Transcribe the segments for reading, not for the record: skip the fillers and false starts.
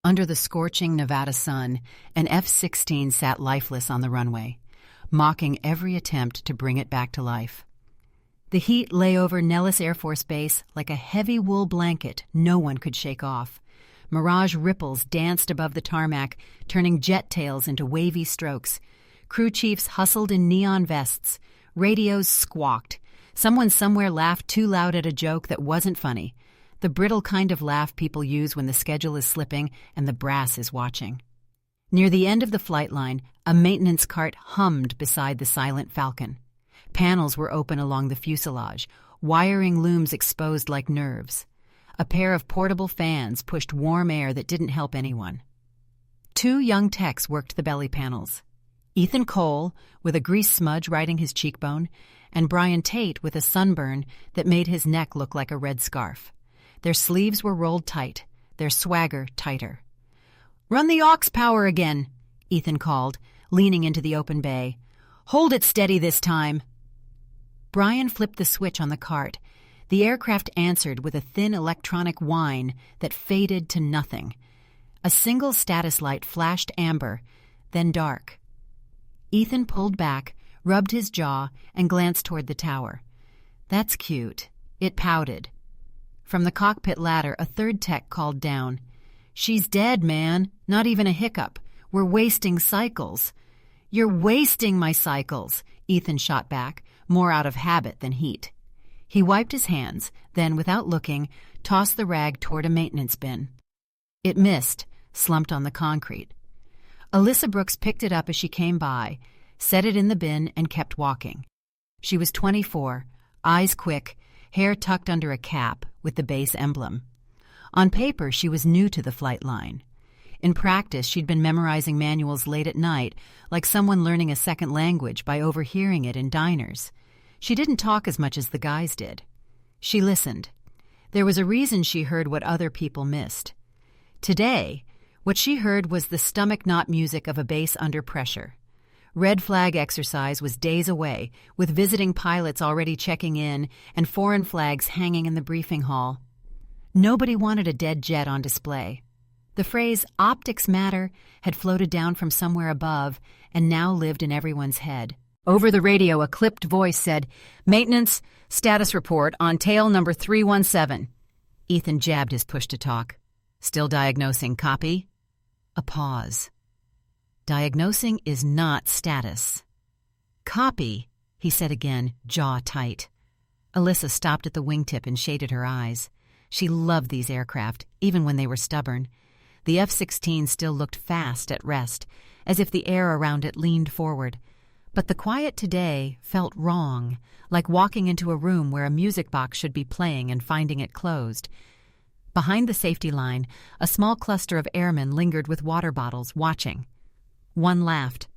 Under the scorching Nevada sun, an F-16 sat lifeless on the runway, mocking every attempt to bring it back to life. The heat lay over Nellis Air Force Base like a heavy wool blanket no one could shake off. Mirage ripples danced above the tarmac, turning jet tails into wavy strokes. Crew chiefs hustled in neon vests. Radios squawked. Someone somewhere laughed too loud at a joke that wasn't funny. The brittle kind of laugh people use when the schedule is slipping and the brass is watching. Near the end of the flight line, a maintenance cart hummed beside the silent Falcon. Panels were open along the fuselage, wiring looms exposed like nerves. A pair of portable fans pushed warm air that didn't help anyone. Two young techs worked the belly panels. Ethan Cole, with a grease smudge riding his cheekbone, and Brian Tate with a sunburn that made his neck look like a red scarf. Their sleeves were rolled tight, their swagger tighter. "Run the aux power again," Ethan called, leaning into the open bay. "Hold it steady this time." Brian flipped the switch on the cart. The aircraft answered with a thin electronic whine that faded to nothing. A single status light flashed amber, then dark. Ethan pulled back, rubbed his jaw, and glanced toward the tower. "That's cute." It pouted. From the cockpit ladder, a third tech called down. "She's dead, man. Not even a hiccup. We're wasting cycles." "You're wasting my cycles," Ethan shot back, more out of habit than heat. He wiped his hands, then, without looking, tossed the rag toward a maintenance bin. It missed, slumped on the concrete. Alyssa Brooks picked it up as she came by, set it in the bin, and kept walking. She was 24, eyes quick, hair tucked under a cap with the base emblem. On paper, she was new to the flight line. In practice, she'd been memorizing manuals late at night, like someone learning a second language by overhearing it in diners. She didn't talk as much as the guys did. She listened. There was a reason she heard what other people missed. Today, what she heard was the stomach-knot music of a base under pressure. Red flag exercise was days away, with visiting pilots already checking in and foreign flags hanging in the briefing hall. Nobody wanted a dead jet on display. The phrase "optics matter" had floated down from somewhere above and now lived in everyone's head. Over the radio, a clipped voice said, "Maintenance, status report on tail number 317. Ethan jabbed his push-to-talk. "Still diagnosing, copy?" A pause. "Diagnosing is not status." "Copy," he said again, jaw tight. Alyssa stopped at the wingtip and shaded her eyes. She loved these aircraft, even when they were stubborn. The F-16 still looked fast at rest, as if the air around it leaned forward. But the quiet today felt wrong, like walking into a room where a music box should be playing and finding it closed. Behind the safety line, a small cluster of airmen lingered with water bottles, watching. One laughed.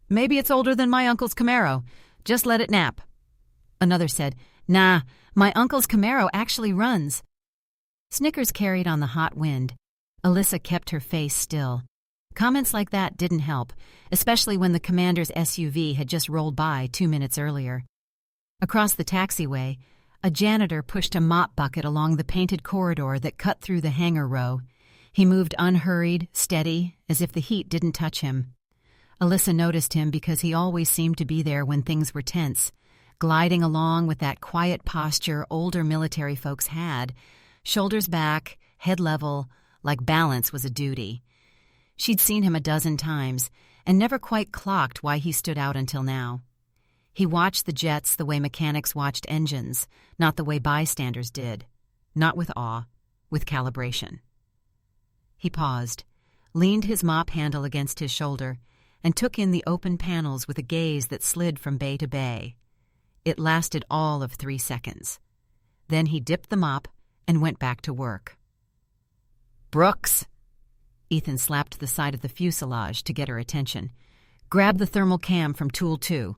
"Maybe it's older than my uncle's Camaro. Just let it nap." Another said, "Nah, my uncle's Camaro actually runs." Snickers carried on the hot wind. Alyssa kept her face still. Comments like that didn't help, especially when the commander's SUV had just rolled by 2 minutes earlier. Across the taxiway, a janitor pushed a mop bucket along the painted corridor that cut through the hangar row. He moved unhurried, steady, as if the heat didn't touch him. Alyssa noticed him because he always seemed to be there when things were tense, gliding along with that quiet posture older military folks had, shoulders back, head level, like balance was a duty. She'd seen him a dozen times and never quite clocked why he stood out until now. He watched the jets the way mechanics watched engines, not the way bystanders did. Not with awe, with calibration. He paused, leaned his mop handle against his shoulder, and took in the open panels with a gaze that slid from bay to bay. It lasted all of 3 seconds. Then he dipped the mop and went back to work. "Brooks!" Ethan slapped the side of the fuselage to get her attention. "Grab the thermal cam from Tool 2.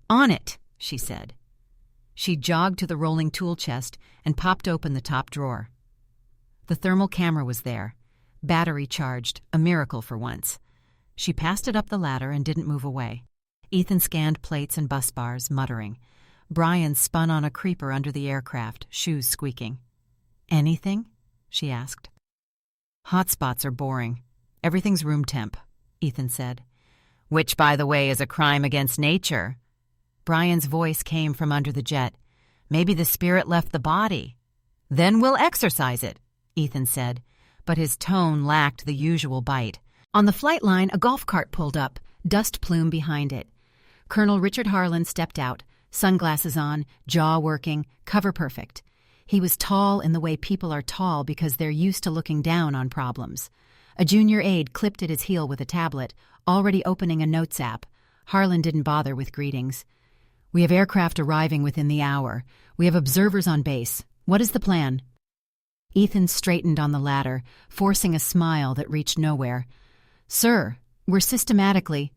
"On it," she said. She jogged to the rolling tool chest and popped open the top drawer. The thermal camera was there, battery charged, a miracle for once. She passed it up the ladder and didn't move away. Ethan scanned plates and bus bars, muttering. Brian spun on a creeper under the aircraft, shoes squeaking. "Anything?" she asked. Hotspots are boring. Everything's room temp, Ethan said. Which, by the way, is a crime against nature. Brian's voice came from under the jet. Maybe the spirit left the body. Then we'll exorcise it, Ethan said, but his tone lacked the usual bite. On the flight line, a golf cart pulled up, dust plume behind it. Colonel Richard Harlan stepped out, sunglasses on, jaw working, cover perfect. He was tall in the way people are tall because they're used to looking down on problems. A junior aide clipped at his heel with a tablet, already opening a notes app. Harlan didn't bother with greetings. We have aircraft arriving within the hour. We have observers on base. What is the plan? Ethan straightened on the ladder, forcing a smile that reached nowhere. Sir, we're systematically—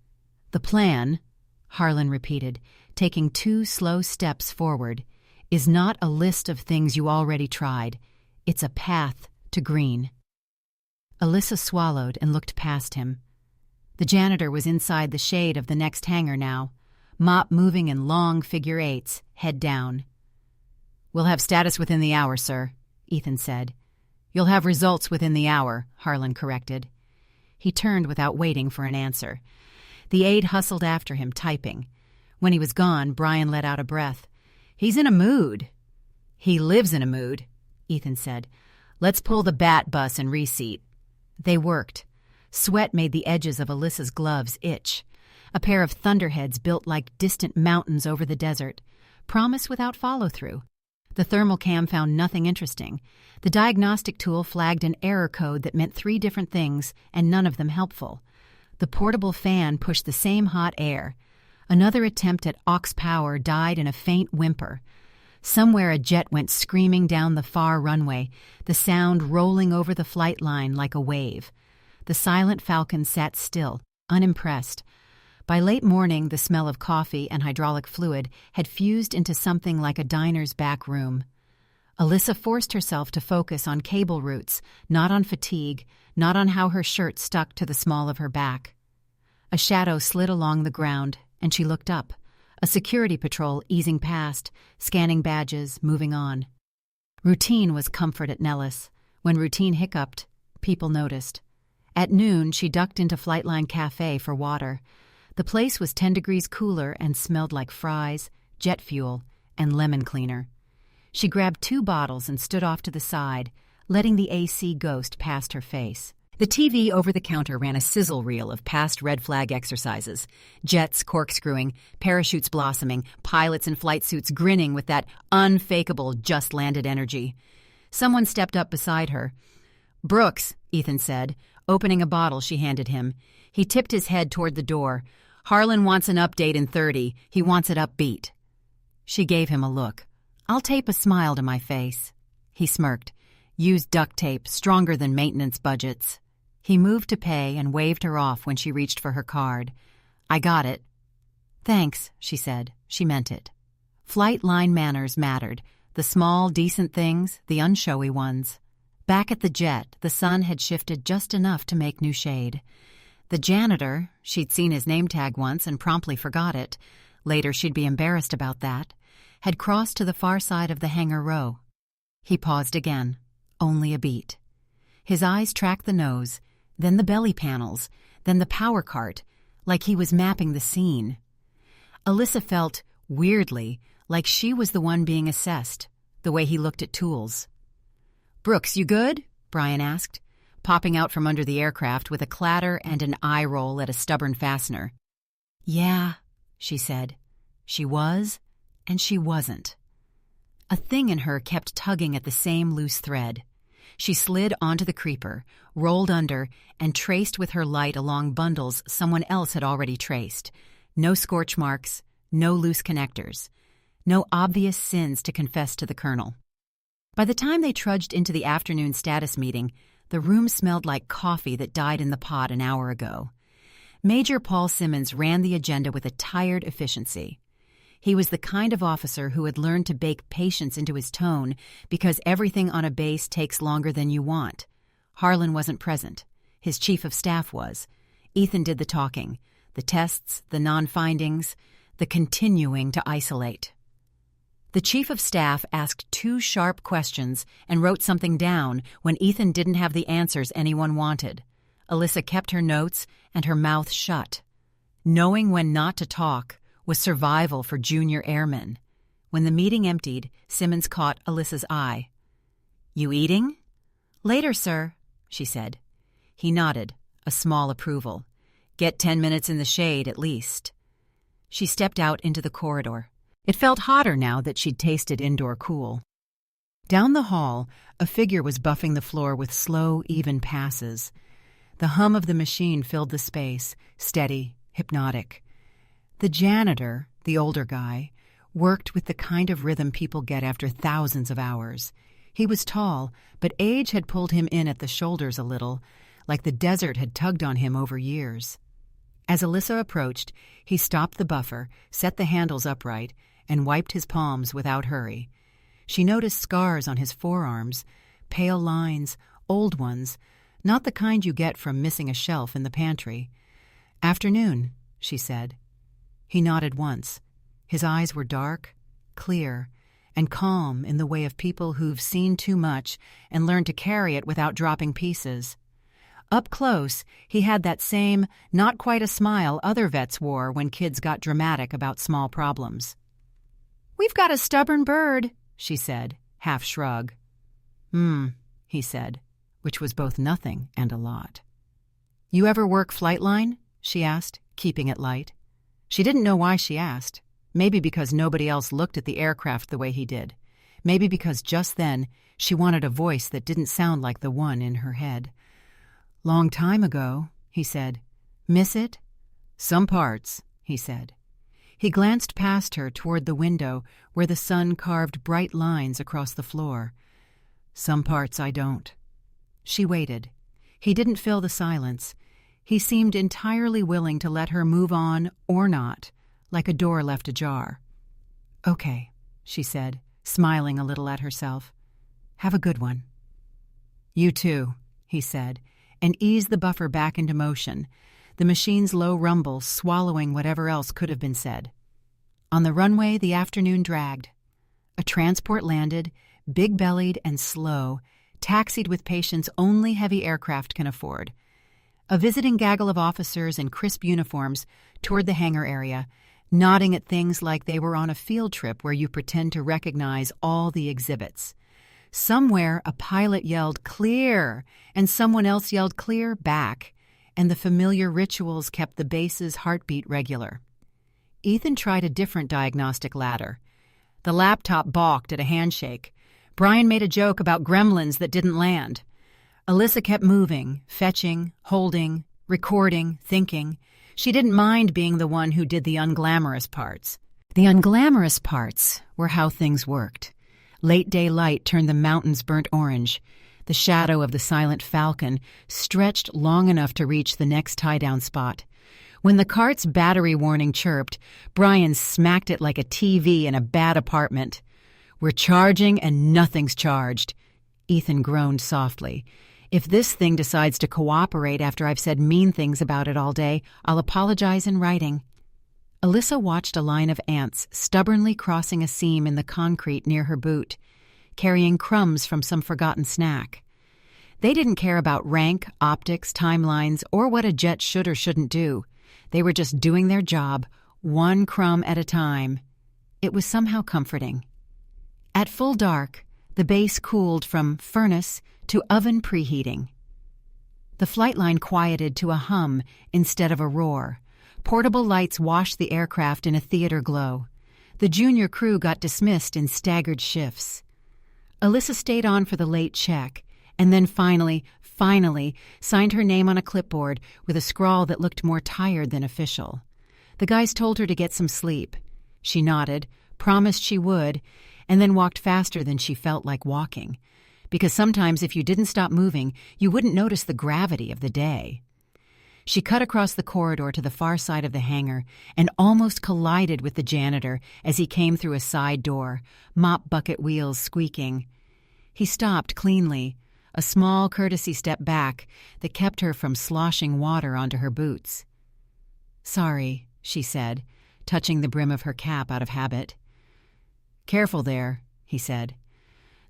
The plan, Harlan repeated, taking 2 slow steps forward, is not a list of things you already tried. It's a path to green. Alyssa swallowed and looked past him. The janitor was inside the shade of the next hangar now, mop moving in long figure eights, head down. We'll have status within the hour, sir, Ethan said. You'll have results within the hour, Harlan corrected. He turned without waiting for an answer. The aide hustled after him, typing. When he was gone, Brian let out a breath. He's in a mood. He lives in a mood, Ethan said. Let's pull the bat bus and reseat. They worked. Sweat made the edges of Alyssa's gloves itch. A pair of thunderheads built like distant mountains over the desert. Promise without follow-through. The thermal cam found nothing interesting. The diagnostic tool flagged an error code that meant 3 different things, and none of them helpful. The portable fan pushed the same hot air. Another attempt at aux power died in a faint whimper. Somewhere a jet went screaming down the far runway, the sound rolling over the flight line like a wave. The silent Falcon sat still, unimpressed. By late morning, the smell of coffee and hydraulic fluid had fused into something like a diner's back room. Alyssa forced herself to focus on cable routes, not on fatigue, not on how her shirt stuck to the small of her back. A shadow slid along the ground, and she looked up. A security patrol easing past, scanning badges, moving on. Routine was comfort at Nellis. When routine hiccuped, people noticed. At noon, she ducked into Flightline Cafe for water. The place was 10 degrees cooler and smelled like fries, jet fuel, and lemon cleaner. She grabbed 2 bottles and stood off to the side, letting the AC ghost past her face. The TV over the counter ran a sizzle reel of past red flag exercises. Jets corkscrewing, parachutes blossoming, pilots in flight suits grinning with that unfakeable just-landed energy. Someone stepped up beside her. Brooks, Ethan said, opening a bottle she handed him. He tipped his head toward the door. Harlan wants an update in 30. He wants it upbeat. She gave him a look. I'll tape a smile to my face. He smirked. Use duct tape, stronger than maintenance budgets. He moved to pay and waved her off when she reached for her card. I got it. Thanks, she said. She meant it. Flight line manners mattered. The small, decent things, the unshowy ones. Back at the jet, the sun had shifted just enough to make new shade. The janitor, she'd seen his name tag once and promptly forgot it. Later she'd be embarrassed about that. Had crossed to the far side of the hangar row. He paused again. Only a beat. His eyes tracked the nose, then the belly panels, then the power cart, like he was mapping the scene. Alyssa felt, weirdly, like she was the one being assessed, the way he looked at tools. Brooks, you good? Brian asked, popping out from under the aircraft with a clatter and an eye roll at a stubborn fastener. Yeah, she said. She was, and she wasn't. A thing in her kept tugging at the same loose thread. She slid onto the creeper, rolled under, and traced with her light along bundles someone else had already traced. No scorch marks, no loose connectors, no obvious sins to confess to the colonel. By the time they trudged into the afternoon status meeting, the room smelled like coffee that died in the pot an hour ago. Major Paul Simmons ran the agenda with a tired efficiency. He was the kind of officer who had learned to bake patience into his tone because everything on a base takes longer than you want. Harlan wasn't present. His chief of staff was. Ethan did the talking, the tests, the non-findings, the continuing to isolate. The chief of staff asked 2 sharp questions and wrote something down when Ethan didn't have the answers anyone wanted. Alyssa kept her notes and her mouth shut. Knowing when not to talk was survival for junior airmen. When the meeting emptied, Simmons caught Alyssa's eye. "You eating?" "Later, sir," she said. He nodded, a small approval. "Get 10 minutes in the shade at least." She stepped out into the corridor. It felt hotter now that she'd tasted indoor cool. Down the hall, a figure was buffing the floor with slow, even passes. The hum of the machine filled the space, steady, hypnotic. The janitor, the older guy, worked with the kind of rhythm people get after thousands of hours. He was tall, but age had pulled him in at the shoulders a little, like the desert had tugged on him over years. As Alyssa approached, he stopped the buffer, set the handles upright, and wiped his palms without hurry. She noticed scars on his forearms, pale lines, old ones, not the kind you get from missing a shelf in the pantry. "Afternoon," she said. He nodded once. His eyes were dark, clear, and calm in the way of people who've seen too much and learned to carry it without dropping pieces. Up close, he had that same, not quite a smile other vets wore when kids got dramatic about small problems. "We've got a stubborn bird," she said, half shrug. He said, which was both nothing and a lot. "You ever work flight line?" she asked, keeping it light. She didn't know why she asked. Maybe because nobody else looked at the aircraft the way he did. Maybe because just then she wanted a voice that didn't sound like the one in her head. "Long time ago," he said. "Miss it?" "Some parts," he said. He glanced past her toward the window where the sun carved bright lines across the floor. "Some parts I don't." She waited. He didn't fill the silence. He seemed entirely willing to let her move on or not, like a door left ajar. "Okay," she said, smiling a little at herself. "Have a good one." "You too," he said, and eased the buffer back into motion, the machine's low rumble swallowing whatever else could have been said. On the runway, the afternoon dragged. A transport landed, big-bellied and slow, taxied with patience only heavy aircraft can afford. A visiting gaggle of officers in crisp uniforms toured the hangar area, nodding at things like they were on a field trip where you pretend to recognize all the exhibits. Somewhere a pilot yelled, "Clear!" and someone else yelled, "Clear!" back, and the familiar rituals kept the base's heartbeat regular. Ethan tried a different diagnostic ladder. The laptop balked at a handshake. Brian made a joke about gremlins that didn't land. Alyssa kept moving, fetching, holding, recording, thinking. She didn't mind being the one who did the unglamorous parts. The unglamorous parts were how things worked. Late day light turned the mountains burnt orange. The shadow of the silent falcon stretched long enough to reach the next tie-down spot. When the cart's battery warning chirped, Brian smacked it like a TV in a bad apartment. "We're charging and nothing's charged." Ethan groaned softly. "If this thing decides to cooperate after I've said mean things about it all day, I'll apologize in writing." Alyssa watched a line of ants stubbornly crossing a seam in the concrete near her boot, carrying crumbs from some forgotten snack. They didn't care about rank, optics, timelines, or what a jet should or shouldn't do. They were just doing their job, one crumb at a time. It was somehow comforting. At full dark, the base cooled from furnace to oven preheating. The flight line quieted to a hum instead of a roar. Portable lights washed the aircraft in a theater glow. The junior crew got dismissed in staggered shifts. Alyssa stayed on for the late check, and then finally signed her name on a clipboard with a scrawl that looked more tired than official. The guys told her to get some sleep. She nodded, promised she would, and then walked faster than she felt like walking. Because sometimes if you didn't stop moving, you wouldn't notice the gravity of the day. She cut across the corridor to the far side of the hangar and almost collided with the janitor as he came through a side door, mop bucket wheels squeaking. He stopped cleanly, a small courtesy step back that kept her from sloshing water onto her boots. "Sorry," she said, touching the brim of her cap out of habit. "Careful there," he said.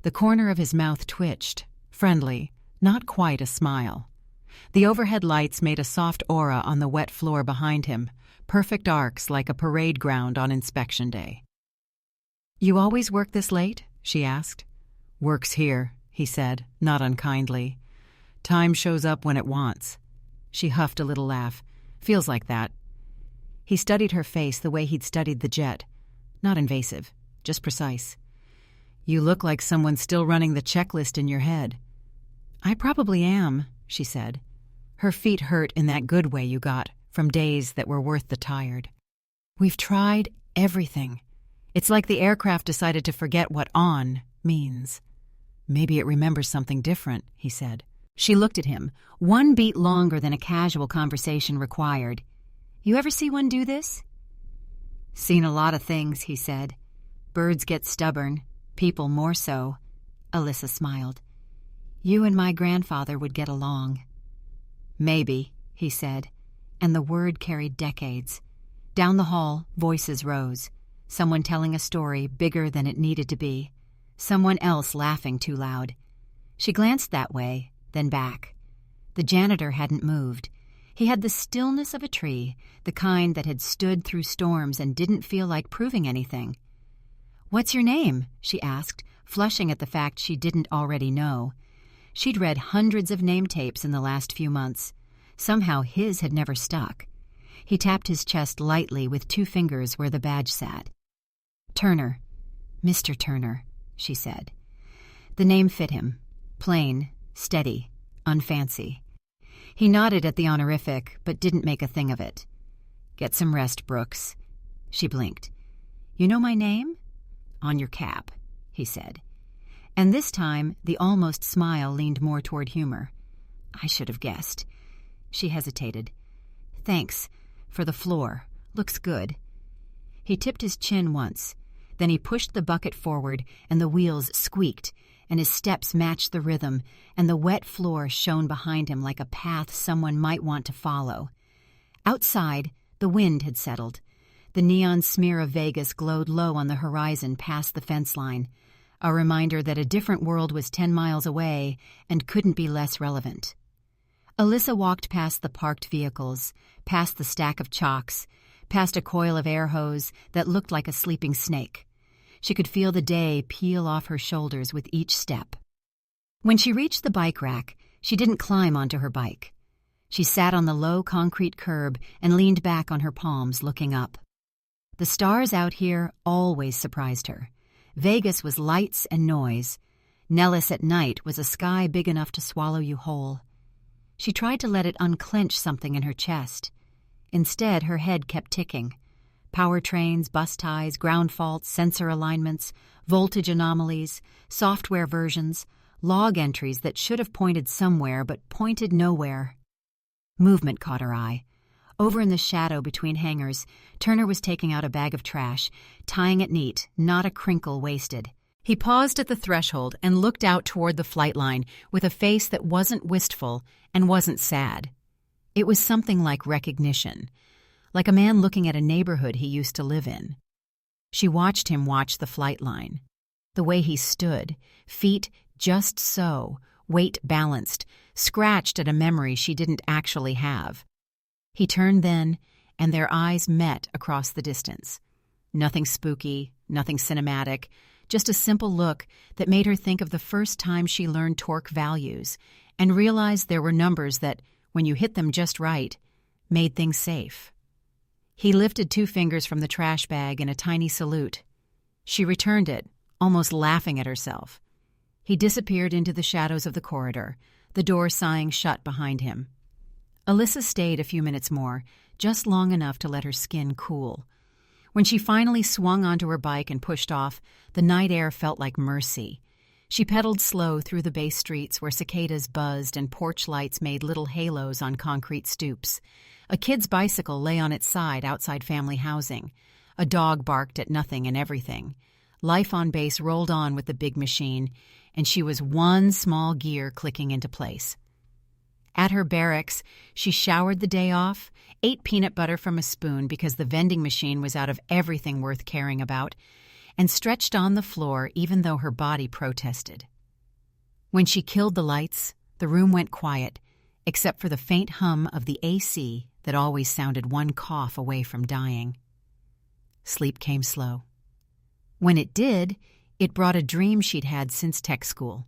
The corner of his mouth twitched, friendly, not quite a smile. The overhead lights made a soft aura on the wet floor behind him, perfect arcs like a parade ground on inspection day. "You always work this late?" she asked. "Works here," he said, not unkindly. "Time shows up when it wants." She huffed a little laugh. "Feels like that." He studied her face the way he'd studied the jet. Not invasive, just precise. "You look like someone still running the checklist in your head." "I probably am," she said. Her feet hurt in that good way you got from days that were worth the tired. "We've tried everything. It's like the aircraft decided to forget what on means." "Maybe it remembers something different," he said. She looked at him, one beat longer than a casual conversation required. "You ever see one do this?" "Seen a lot of things," he said. "Birds get stubborn, people more so." Alyssa smiled. "You and my grandfather would get along." "Maybe," he said, and the word carried decades. Down the hall, voices rose. Someone telling a story bigger than it needed to be. Someone else laughing too loud. She glanced that way, then back. The janitor hadn't moved. He had the stillness of a tree, the kind that had stood through storms and didn't feel like proving anything. "What's your name?" she asked, flushing at the fact she didn't already know. She'd read hundreds of name tapes in the last few months. Somehow his had never stuck. He tapped his chest lightly with 2 fingers where the badge sat. "Turner. Mr. Turner," she said. The name fit him. Plain, steady, unfancy. He nodded at the honorific, but didn't make a thing of it. "Get some rest, Brooks." She blinked. "You know my name?" "On your cap," he said. And this time, the almost smile leaned more toward humor. "I should have guessed." She hesitated. "Thanks. For the floor. Looks good." He tipped his chin once. Then he pushed the bucket forward, and the wheels squeaked, and his steps matched the rhythm, and the wet floor shone behind him like a path someone might want to follow. Outside, the wind had settled. The neon smear of Vegas glowed low on the horizon past the fence line, a reminder that a different world was 10 miles away and couldn't be less relevant. Alyssa walked past the parked vehicles, past the stack of chocks, past a coil of air hose that looked like a sleeping snake. She could feel the day peel off her shoulders with each step. When she reached the bike rack, she didn't climb onto her bike. She sat on the low concrete curb and leaned back on her palms, looking up. The stars out here always surprised her. Vegas was lights and noise. Nellis at night was a sky big enough to swallow you whole. She tried to let it unclench something in her chest. Instead, her head kept ticking. Power trains, bus ties, ground faults, sensor alignments, voltage anomalies, software versions, log entries that should have pointed somewhere but pointed nowhere. Movement caught her eye. Over in the shadow between hangars, Turner was taking out a bag of trash, tying it neat, not a crinkle wasted. He paused at the threshold and looked out toward the flight line with a face that wasn't wistful and wasn't sad. It was something like recognition, like a man looking at a neighborhood he used to live in. She watched him watch the flight line. The way he stood, feet just so, weight balanced, scratched at a memory she didn't actually have. He turned then, and their eyes met across the distance. Nothing spooky, nothing cinematic, just a simple look that made her think of the first time she learned torque values and realized there were numbers that, when you hit them just right, made things safe. He lifted 2 fingers from the trash bag in a tiny salute. She returned it, almost laughing at herself. He disappeared into the shadows of the corridor, the door sighing shut behind him. Alyssa stayed a few minutes more, just long enough to let her skin cool. When she finally swung onto her bike and pushed off, the night air felt like mercy. She pedaled slow through the bay streets where cicadas buzzed and porch lights made little halos on concrete stoops. A kid's bicycle lay on its side outside family housing. A dog barked at nothing and everything. Life on base rolled on with the big machine, and she was one small gear clicking into place. At her barracks, she showered the day off, ate peanut butter from a spoon because the vending machine was out of everything worth caring about, and stretched on the floor even though her body protested. When she killed the lights, the room went quiet, except for the faint hum of the AC that always sounded one cough away from dying. Sleep came slow. When it did, it brought a dream she'd had since tech school.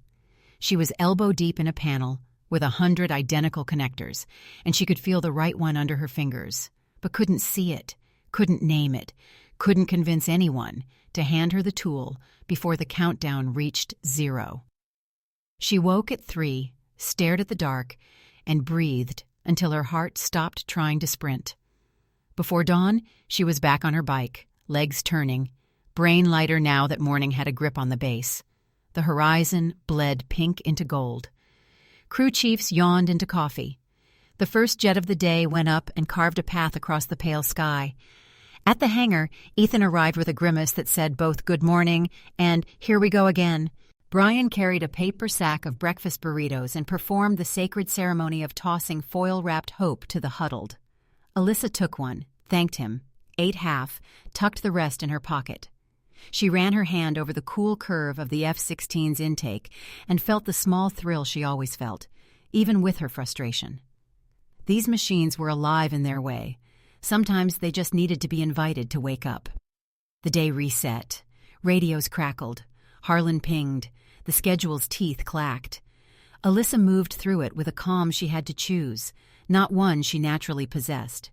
She was elbow-deep in a panel with 100 identical connectors, and she could feel the right one under her fingers, but couldn't see it, couldn't name it, couldn't convince anyone to hand her the tool before the countdown reached 0. She woke at 3, stared at the dark, and breathed until her heart stopped trying to sprint. Before dawn, she was back on her bike, legs turning, brain lighter now that morning had a grip on the base. The horizon bled pink into gold. Crew chiefs yawned into coffee. The first jet of the day went up and carved a path across the pale sky. At the hangar, Ethan arrived with a grimace that said both good morning and here we go again. Brian carried a paper sack of breakfast burritos and performed the sacred ceremony of tossing foil-wrapped hope to the huddled. Alyssa took one, thanked him, ate half, tucked the rest in her pocket. She ran her hand over the cool curve of the F-16's intake and felt the small thrill she always felt, even with her frustration. These machines were alive in their way. Sometimes they just needed to be invited to wake up. The day reset. Radios crackled. Harlan pinged. The schedule's teeth clacked. Alyssa moved through it with a calm she had to choose, not one she naturally possessed.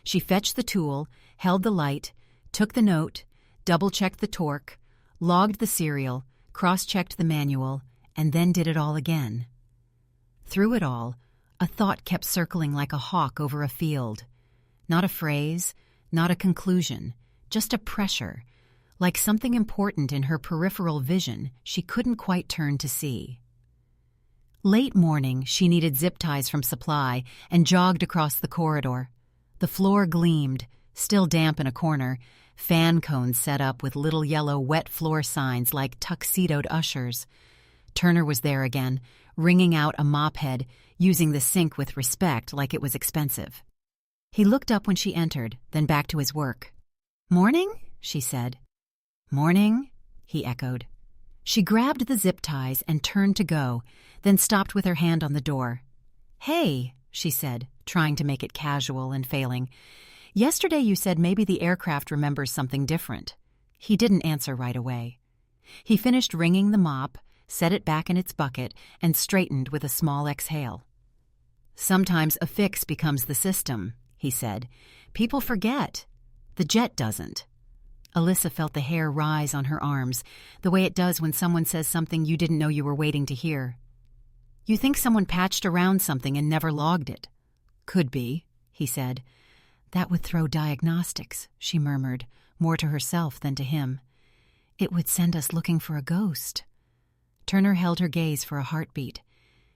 She fetched the tool, held the light, took the note, double-checked the torque, logged the serial, cross-checked the manual, and then did it all again. Through it all, a thought kept circling like a hawk over a field. Not a phrase, not a conclusion, just a pressure, like something important in her peripheral vision she couldn't quite turn to see. Late morning, she needed zip ties from supply and jogged across the corridor. The floor gleamed, still damp in a corner, fan cones set up with little yellow wet floor signs like tuxedoed ushers. Turner was there again, wringing out a mop head, using the sink with respect like it was expensive. He looked up when she entered, then back to his work. "Morning?" she said. "Morning," he echoed. She grabbed the zip ties and turned to go, then stopped with her hand on the door. "Hey," she said, trying to make it casual and failing. "Yesterday you said maybe the aircraft remembers something different." He didn't answer right away. He finished wringing the mop, set it back in its bucket, and straightened with a small exhale. "Sometimes a fix becomes the system," he said. "People forget. The jet doesn't." Alyssa felt the hair rise on her arms, the way it does when someone says something you didn't know you were waiting to hear. "You think someone patched around something and never logged it?" "Could be," he said. "That would throw diagnostics," she murmured, more to herself than to him. "It would send us looking for a ghost." Turner held her gaze for a heartbeat.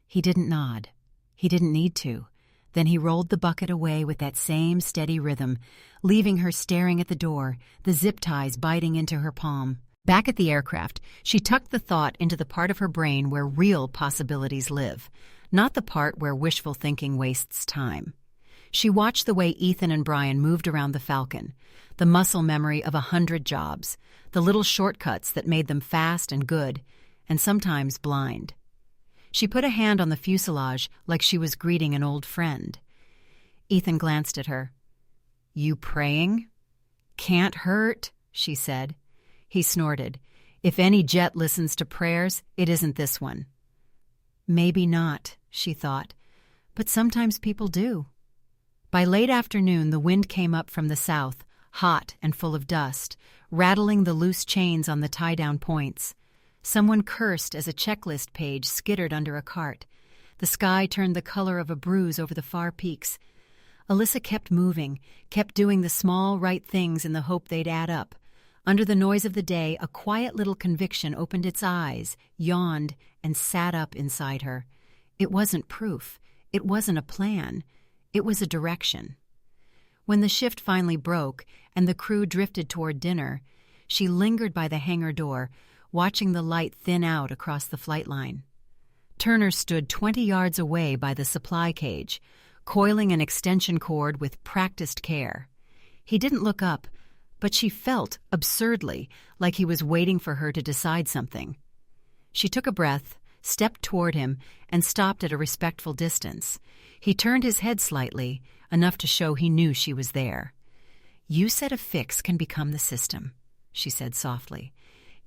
He didn't nod. He didn't need to. Then he rolled the bucket away with that same steady rhythm, leaving her staring at the door, the zip ties biting into her palm. Back at the aircraft, she tucked the thought into the part of her brain where real possibilities live, not the part where wishful thinking wastes time. She watched the way Ethan and Brian moved around the Falcon, the muscle memory of 100 jobs, the little shortcuts that made them fast and good, and sometimes blind. She put a hand on the fuselage like she was greeting an old friend. Ethan glanced at her. "You praying?" "Can't hurt," she said. He snorted. "If any jet listens to prayers, it isn't this one." Maybe not, she thought, but sometimes people do. By late afternoon, the wind came up from the south, hot and full of dust, rattling the loose chains on the tie-down points. Someone cursed as a checklist page skittered under a cart. The sky turned the color of a bruise over the far peaks. Alyssa kept moving, kept doing the small right things in the hope they'd add up. Under the noise of the day, a quiet little conviction opened its eyes, yawned, and sat up inside her. It wasn't proof. It wasn't a plan. It was a direction. When the shift finally broke and the crew drifted toward dinner, she lingered by the hangar door, watching the light thin out across the flight line. Turner stood 20 yards away by the supply cage, coiling an extension cord with practiced care. He didn't look up, but she felt, absurdly, like he was waiting for her to decide something. She took a breath, stepped toward him, and stopped at a respectful distance. He turned his head slightly, enough to show he knew she was there. "You said a fix can become the system," she said softly.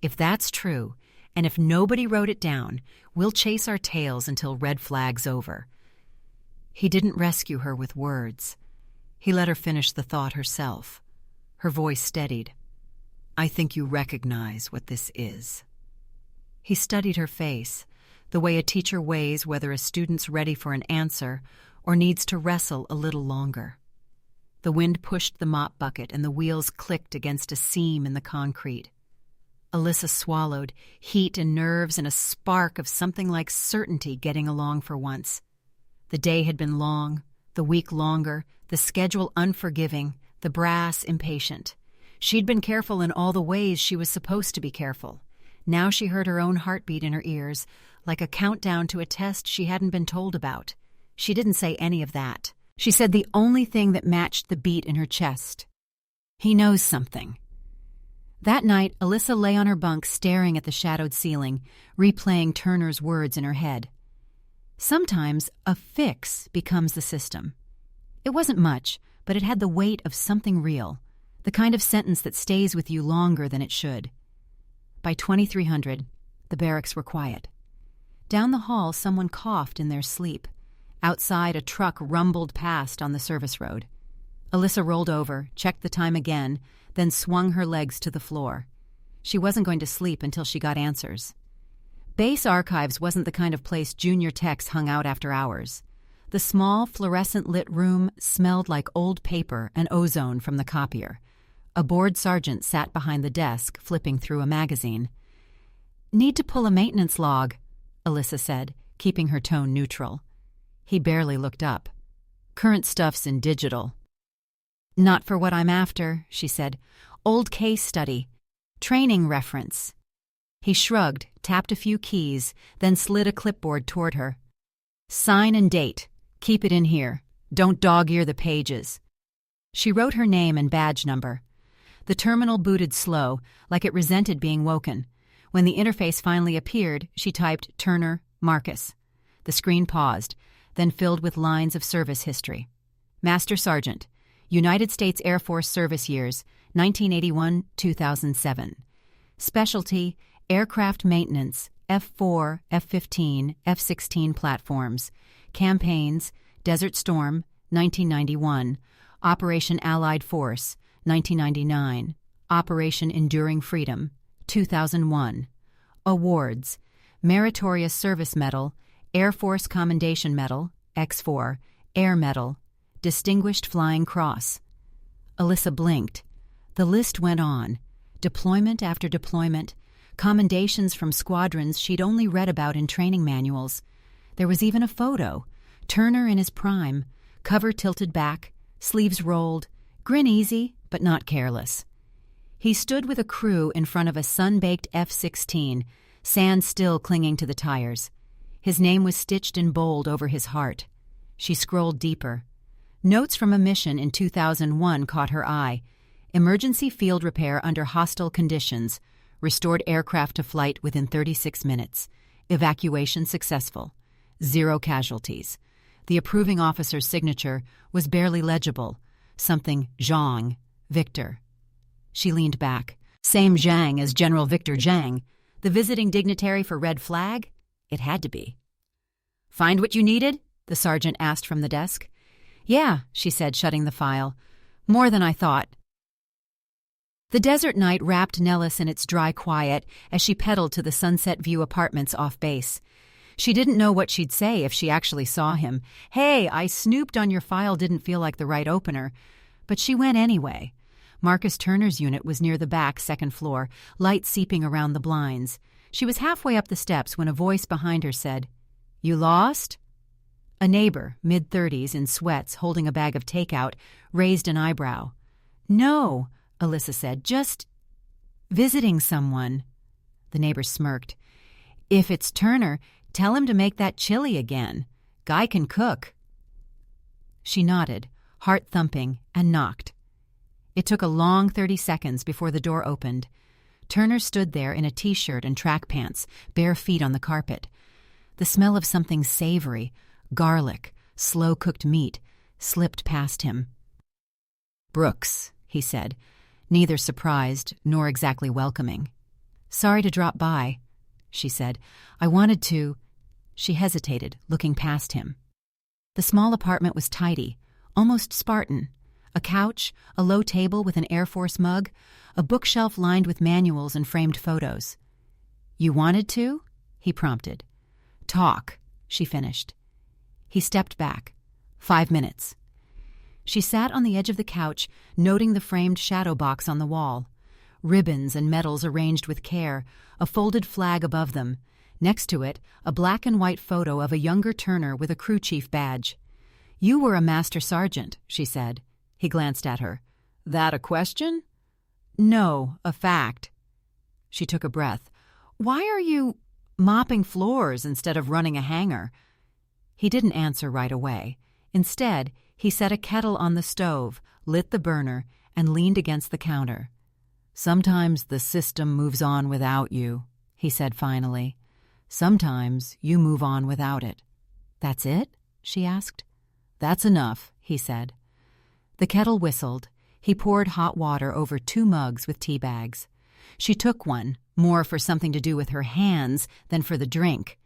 "If that's true, and if nobody wrote it down, we'll chase our tails until red flag's over." He didn't rescue her with words. He let her finish the thought herself. Her voice steadied. "I think you recognize what this is." He studied her face, the way a teacher weighs whether a student's ready for an answer or needs to wrestle a little longer. The wind pushed the mop bucket and the wheels clicked against a seam in the concrete. Alyssa swallowed, heat and nerves and a spark of something like certainty getting along for once. The day had been long, the week longer, the schedule unforgiving, the brass impatient. She'd been careful in all the ways she was supposed to be careful. Now she heard her own heartbeat in her ears, like a countdown to a test she hadn't been told about. She didn't say any of that. She said the only thing that matched the beat in her chest. "He knows something." That night, Alyssa lay on her bunk staring at the shadowed ceiling, replaying Turner's words in her head. Sometimes a fix becomes the system. It wasn't much, but it had the weight of something real, the kind of sentence that stays with you longer than it should. By 2300, the barracks were quiet. Down the hall, someone coughed in their sleep. Outside, a truck rumbled past on the service road. Alyssa rolled over, checked the time again, then swung her legs to the floor. She wasn't going to sleep until she got answers. Base Archives wasn't the kind of place junior techs hung out after hours. The small, fluorescent-lit room smelled like old paper and ozone from the copier. A bored sergeant sat behind the desk, flipping through a magazine. "Need to pull a maintenance log," Alyssa said, keeping her tone neutral. He barely looked up. "Current stuff's in digital." "Not for what I'm after," she said. "Old case study. Training reference." He shrugged, tapped a few keys, then slid a clipboard toward her. "Sign and date. Keep it in here. Don't dog-ear the pages." She wrote her name and badge number. The terminal booted slow, like it resented being woken. When the interface finally appeared, she typed Turner, Marcus. The screen paused, then filled with lines of service history. Master Sergeant, United States Air Force service years, 1981-2007. Specialty, aircraft maintenance, F-4, F-15, F-16 platforms. Campaigns, Desert Storm, 1991. Operation Allied Force, 1999. Operation Enduring Freedom, 2001. Awards, Meritorious Service Medal, Air Force Commendation Medal, X4, Air Medal, Distinguished Flying Cross. Alyssa blinked. The list went on. Deployment after deployment, commendations from squadrons she'd only read about in training manuals. There was even a photo. Turner in his prime, cover tilted back, sleeves rolled, grin easy, but not careless. He stood with a crew in front of a sun-baked F-16, sand still clinging to the tires. His name was stitched in bold over his heart. She scrolled deeper. Notes from a mission in 2001 caught her eye. Emergency field repair under hostile conditions. Restored aircraft to flight within 36 minutes. Evacuation successful. 0 casualties. The approving officer's signature was barely legible. Something Zhang, Victor. She leaned back. Same Zhang as General Victor Zhang, the visiting dignitary for Red Flag? It had to be. "Find what you needed?" the sergeant asked from the desk. "Yeah," she said, shutting the file. "More than I thought." The desert night wrapped Nellis in its dry quiet as she pedaled to the Sunset View apartments off base. She didn't know what she'd say if she actually saw him. "Hey, I snooped on your file, didn't feel like the right opener." But she went anyway. Marcus Turner's unit was near the back, second floor, light seeping around the blinds. She was halfway up the steps when a voice behind her said, "You lost?" A neighbor, mid-30s, in sweats, holding a bag of takeout, raised an eyebrow. "No," Alyssa said, "just visiting someone." The neighbor smirked. "If it's Turner, tell him to make that chili again. Guy can cook." She nodded, heart thumping, and knocked. It took a long 30 seconds before the door opened. Turner stood there in a t-shirt and track pants, bare feet on the carpet. The smell of something savory, garlic, slow-cooked meat, slipped past him. "Brooks," he said, neither surprised nor exactly welcoming. "Sorry to drop by," she said. "I wanted to—" She hesitated, looking past him. The small apartment was tidy, almost Spartan. A couch, a low table with an Air Force mug, a bookshelf lined with manuals and framed photos. "You wanted to?" he prompted. "Talk," she finished. He stepped back. 5 minutes. She sat on the edge of the couch, noting the framed shadow box on the wall. Ribbons and medals arranged with care, a folded flag above them. Next to it, a black and white photo of a younger Turner with a crew chief badge. "You were a master sergeant," she said. He glanced at her. "That a question?" "No, a fact." She took a breath. "Why are you mopping floors instead of running a hangar?" He didn't answer right away. Instead, he set a kettle on the stove, lit the burner, and leaned against the counter. "Sometimes the system moves on without you," he said finally. "Sometimes you move on without it." "That's it?" she asked. "That's enough," he said. The kettle whistled. He poured hot water over 2 mugs with tea bags. She took one, more for something to do with her hands than for the drink.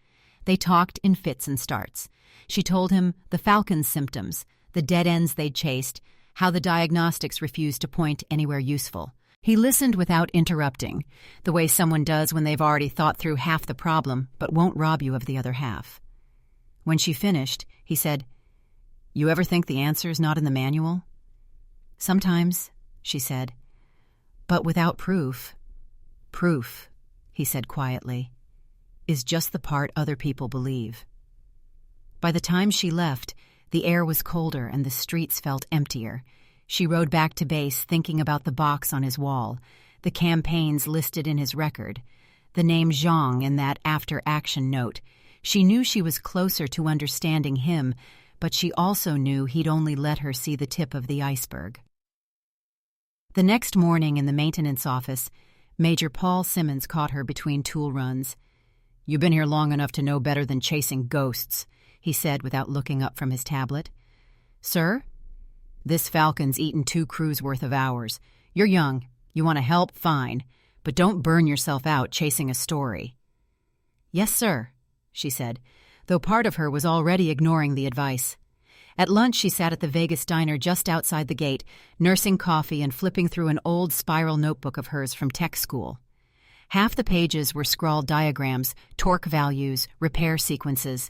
They talked in fits and starts. She told him the Falcon's symptoms, the dead ends they'd chased, how the diagnostics refused to point anywhere useful. He listened without interrupting, the way someone does when they've already thought through half the problem but won't rob you of the other half. When she finished, he said, "You ever think the answer's not in the manual?" "Sometimes," she said, "but without proof." "Proof," he said quietly, "is just the part other people believe." By the time she left, the air was colder and the streets felt emptier. She rode back to base thinking about the box on his wall, the campaigns listed in his record, the name Zhang in that after-action note. She knew she was closer to understanding him, but she also knew he'd only let her see the tip of the iceberg. The next morning in the maintenance office, Major Paul Simmons caught her between tool runs. "You've been here long enough to know better than chasing ghosts," he said without looking up from his tablet. "Sir?" "This Falcon's eaten 2 crews' worth of hours. You're young. You want to help? Fine. But don't burn yourself out chasing a story." "Yes, sir," she said, though part of her was already ignoring the advice. At lunch, she sat at the Vegas diner just outside the gate, nursing coffee and flipping through an old spiral notebook of hers from tech school. Half the pages were scrawled diagrams, torque values, repair sequences.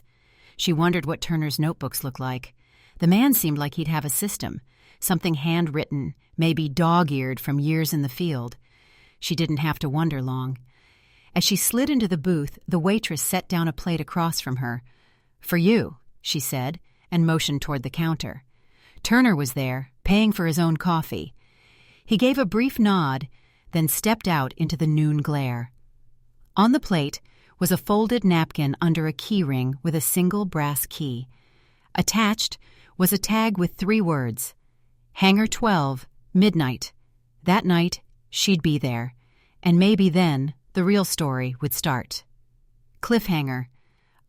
She wondered what Turner's notebooks looked like. The man seemed like he'd have a system, something handwritten, maybe dog-eared from years in the field. She didn't have to wonder long. As she slid into the booth, the waitress set down a plate across from her. "For you," she said, and motioned toward the counter. Turner was there, paying for his own coffee. He gave a brief nod, then stepped out into the noon glare. On the plate was a folded napkin under a key ring with a single brass key. Attached was a tag with 3 words, "Hangar 12, midnight." That night, she'd be there, and maybe then the real story would start. Cliffhanger.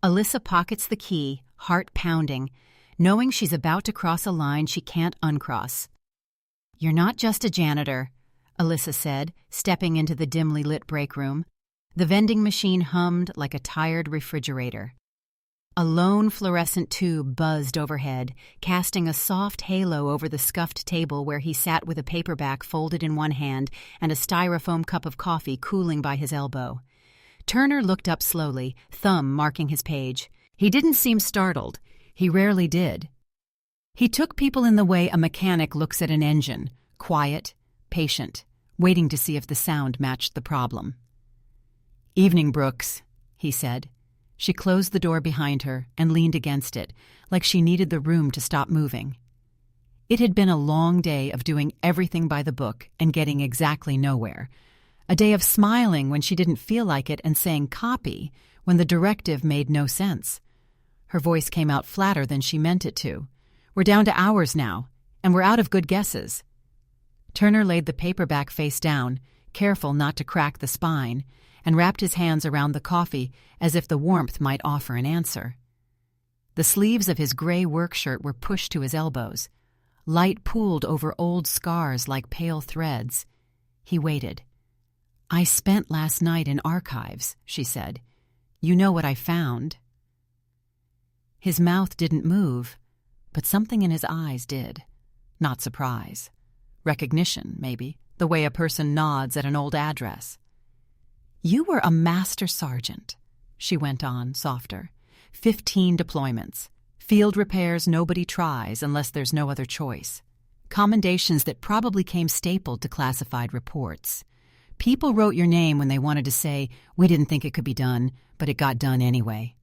Alyssa pockets the key, heart pounding, knowing she's about to cross a line she can't uncross. "You're not just a janitor," Alyssa said, stepping into the dimly lit break room. The vending machine hummed like a tired refrigerator. A lone fluorescent tube buzzed overhead, casting a soft halo over the scuffed table where he sat with a paperback folded in one hand and a styrofoam cup of coffee cooling by his elbow. Turner looked up slowly, thumb marking his page. He didn't seem startled. He rarely did. He took people in the way a mechanic looks at an engine, quiet, patient, waiting to see if the sound matched the problem. "Evening, Brooks," he said. She closed the door behind her and leaned against it, like she needed the room to stop moving. It had been a long day of doing everything by the book and getting exactly nowhere. A day of smiling when she didn't feel like it and saying copy when the directive made no sense. Her voice came out flatter than she meant it to. "We're down to hours now, and we're out of good guesses." Turner laid the paperback face down, careful not to crack the spine, and wrapped his hands around the coffee as if the warmth might offer an answer. The sleeves of his gray work shirt were pushed to his elbows. Light pooled over old scars like pale threads. He waited. "I spent last night in archives," she said. "You know what I found." His mouth didn't move, but something in his eyes did. Not surprise. Recognition, maybe, the way a person nods at an old address. "You were a master sergeant," she went on, softer. 15 deployments. Field repairs nobody tries unless there's no other choice. Commendations that probably came stapled to classified reports. People wrote your name when they wanted to say, "We didn't think it could be done, but it got done anyway."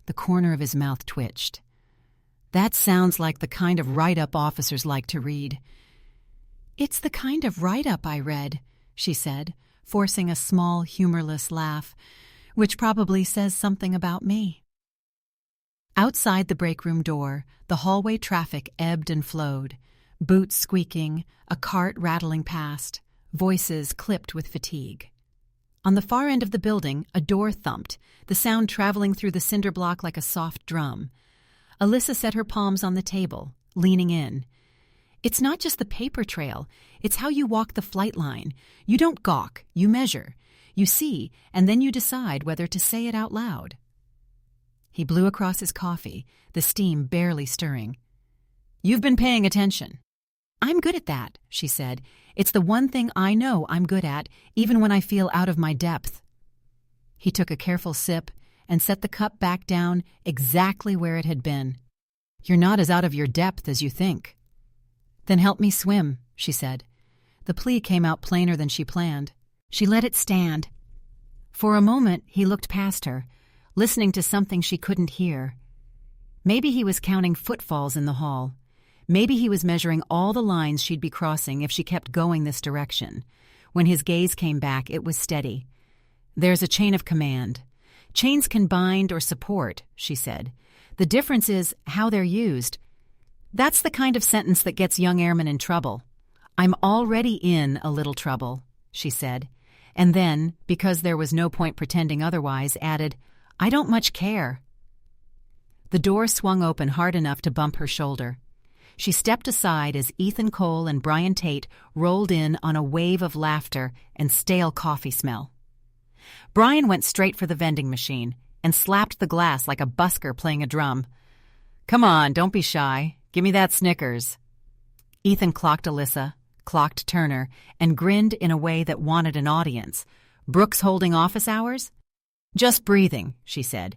The corner of his mouth twitched. "That sounds like the kind of write-up officers like to read." "It's the kind of write-up I read," she said, forcing a small, humorless laugh, "which probably says something about me." Outside the break room door, the hallway traffic ebbed and flowed, boots squeaking, a cart rattling past, voices clipped with fatigue. On the far end of the building, a door thumped, the sound traveling through the cinder block like a soft drum. Alyssa set her palms on the table, leaning in. "It's not just the paper trail, it's how you walk the flight line. You don't gawk, you measure. You see, and then you decide whether to say it out loud." He blew across his coffee, the steam barely stirring. "You've been paying attention." "I'm good at that," she said. "It's the one thing I know I'm good at, even when I feel out of my depth." He took a careful sip and set the cup back down exactly where it had been. "You're not as out of your depth as you think." "Then help me swim," she said. The plea came out plainer than she planned. She let it stand. For a moment, he looked past her, listening to something she couldn't hear. Maybe he was counting footfalls in the hall. Maybe he was measuring all the lines she'd be crossing if she kept going this direction. When his gaze came back, it was steady. "There's a chain of command. Chains can bind or support," she said. "The difference is how they're used." That's the kind of sentence that gets young airmen in trouble. "I'm already in a little trouble," she said, and then, because there was no point pretending otherwise, added, "I don't much care." The door swung open hard enough to bump her shoulder. She stepped aside as Ethan Cole and Brian Tate rolled in on a wave of laughter and stale coffee smell. Brian went straight for the vending machine and slapped the glass like a busker playing a drum. "Come on, don't be shy. Give me that Snickers." Ethan clocked Alyssa, clocked Turner, and grinned in a way that wanted an audience. "Brooks holding office hours?" "Just breathing," she said.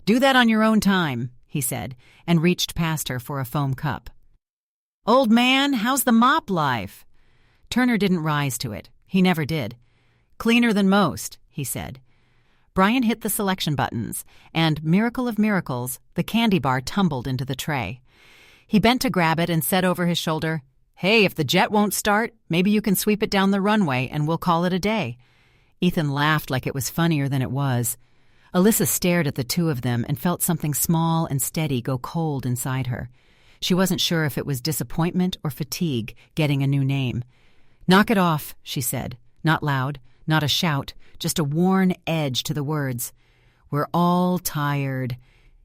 "Do that on your own time," he said, and reached past her for a foam cup. "Old man, how's the mop life?" Turner didn't rise to it. He never did. "Cleaner than most," he said. Brian hit the selection buttons, and, miracle of miracles, the candy bar tumbled into the tray. He bent to grab it and said over his shoulder, "Hey, if the jet won't start, maybe you can sweep it down the runway and we'll call it a day." Ethan laughed like it was funnier than it was. Alyssa stared at the two of them and felt something small and steady go cold inside her. She wasn't sure if it was disappointment or fatigue getting a new name. "Knock it off," she said. Not loud, not a shout, just a worn edge to the words. "We're all tired."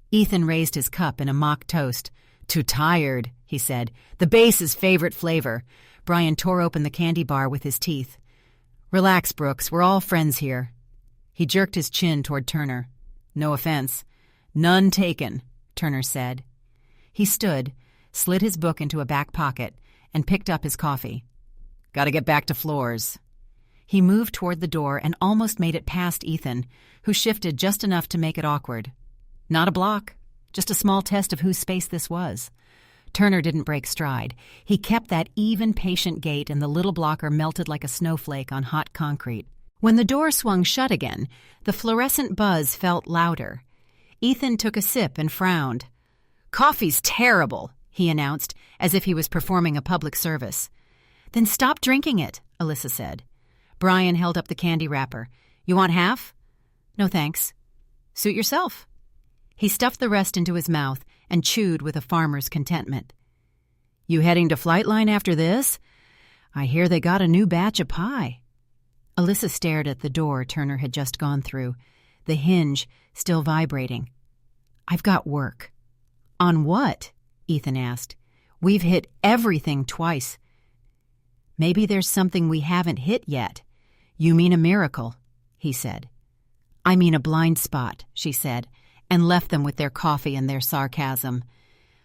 Ethan raised his cup in a mock toast. "Too tired," he said. "The base's favorite flavor." Brian tore open the candy bar with his teeth. "Relax, Brooks. We're all friends here." He jerked his chin toward Turner. "No offense." "None taken," Turner said. He stood, slid his book into a back pocket, and picked up his coffee. "Gotta get back to floors." He moved toward the door and almost made it past Ethan, who shifted just enough to make it awkward. Not a block. Just a small test of whose space this was. Turner didn't break stride. He kept that even, patient gait, and the little blocker melted like a snowflake on hot concrete. When the door swung shut again, the fluorescent buzz felt louder. Ethan took a sip and frowned. "Coffee's terrible," he announced, as if he was performing a public service. "Then stop drinking it," Alyssa said. Brian held up the candy wrapper. "You want half?" "No, thanks." "Suit yourself." He stuffed the rest into his mouth and chewed with a farmer's contentment. "You heading to Flightline after this?" I hear they got a new batch of pie. Alyssa stared at the door Turner had just gone through, the hinge still vibrating. I've got work. On what? Ethan asked. We've hit everything twice. Maybe there's something we haven't hit yet. You mean a miracle, he said. I mean a blind spot, she said, and left them with their coffee and their sarcasm.